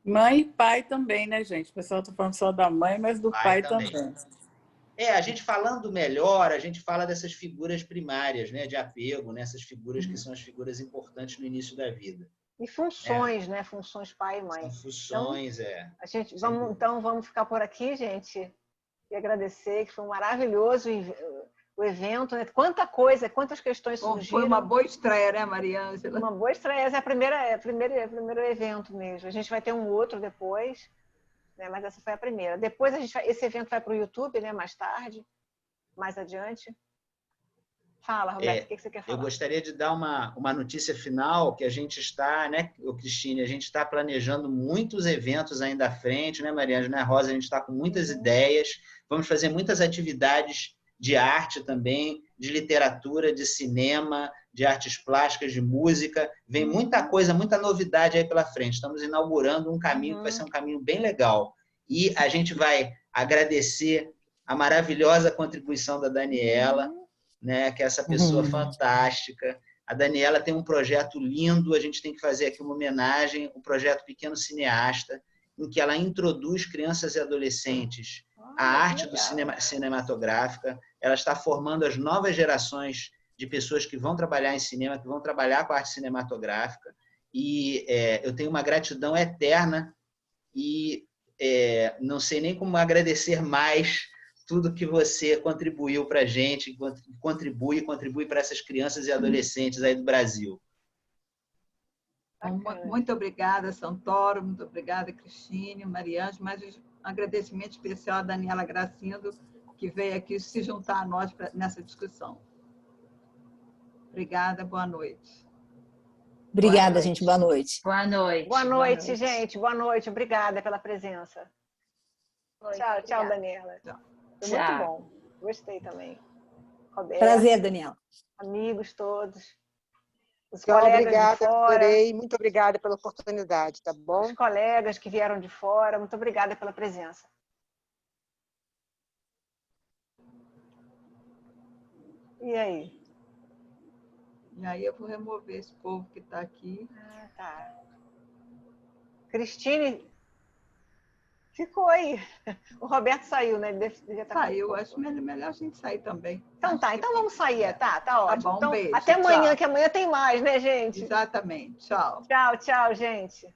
H: Mãe e pai também, né, gente? O pessoal está falando só da mãe, mas do pai também.
E: A gente falando melhor, a gente fala dessas figuras primárias, né, de apego, né, essas figuras que são as figuras importantes no início da vida.
B: E funções, né? Funções pai e mãe.
E: São funções,
B: então, a gente, vamos ficar por aqui, gente, e agradecer, que foi maravilhoso o evento, né? Quanta coisa, quantas questões surgiram.
A: Foi uma boa estreia, né, Maria Ângela?
B: Uma boa estreia, esse é o primeiro evento mesmo. A gente vai ter um outro depois, né? Mas essa foi a primeira. Depois esse evento vai para o YouTube, né? Mais tarde, mais adiante. Fala, Roberto, o que você quer falar?
E: Eu gostaria de dar uma notícia final, que a gente está, né, Cristine, a gente está planejando muitos eventos ainda à frente, né, Maria Ângela, né, Rosa, a gente está com muitas ideias, vamos fazer muitas atividades de arte também, de literatura, de cinema, de artes plásticas, de música, vem muita coisa, muita novidade aí pela frente, estamos inaugurando um caminho que vai ser um caminho bem legal, e a gente vai agradecer a maravilhosa contribuição da Daniela, né, que é essa pessoa fantástica. A Daniela tem um projeto lindo, a gente tem que fazer aqui uma homenagem, o projeto Pequeno Cineasta, em que ela introduz crianças e adolescentes à arte cinematográfica. Ela está formando as novas gerações de pessoas que vão trabalhar em cinema, que vão trabalhar com a arte cinematográfica. E eu tenho uma gratidão eterna e não sei nem como agradecer mais tudo que você contribuiu para a gente, contribui para essas crianças e adolescentes aí do Brasil.
A: Muito obrigada, Santoro, muito obrigada, Cristine, Maria Ângela, mas um agradecimento especial a Daniela Gracindo, que veio aqui se juntar a nós nessa discussão. Obrigada, boa noite.
D: Obrigada, gente, boa noite.
N: Boa noite.
B: Boa noite, gente, boa noite, obrigada pela presença. Tchau, tchau, Daniela. Foi muito bom. Gostei também. Roberto,
D: prazer, Daniela.
B: Amigos todos. Os
M: então,
B: colegas
M: obrigada,
B: de fora.
M: Adorei. Muito obrigada pela oportunidade, tá bom?
B: Os colegas que vieram de fora, muito obrigada pela presença. E aí?
A: E aí eu vou remover esse povo que está aqui.
B: Ah, tá. Cristine ficou aí. O Roberto saiu, né? Ele devia estar
A: saiu, acho melhor a gente sair também.
B: Então tá, então vamos sair. Tá ótimo.
A: Tá bom,
B: então,
A: beijo.
B: até amanhã,
A: tchau.
B: que amanhã tem mais, né, gente?
A: Exatamente. Tchau.
B: Tchau, gente.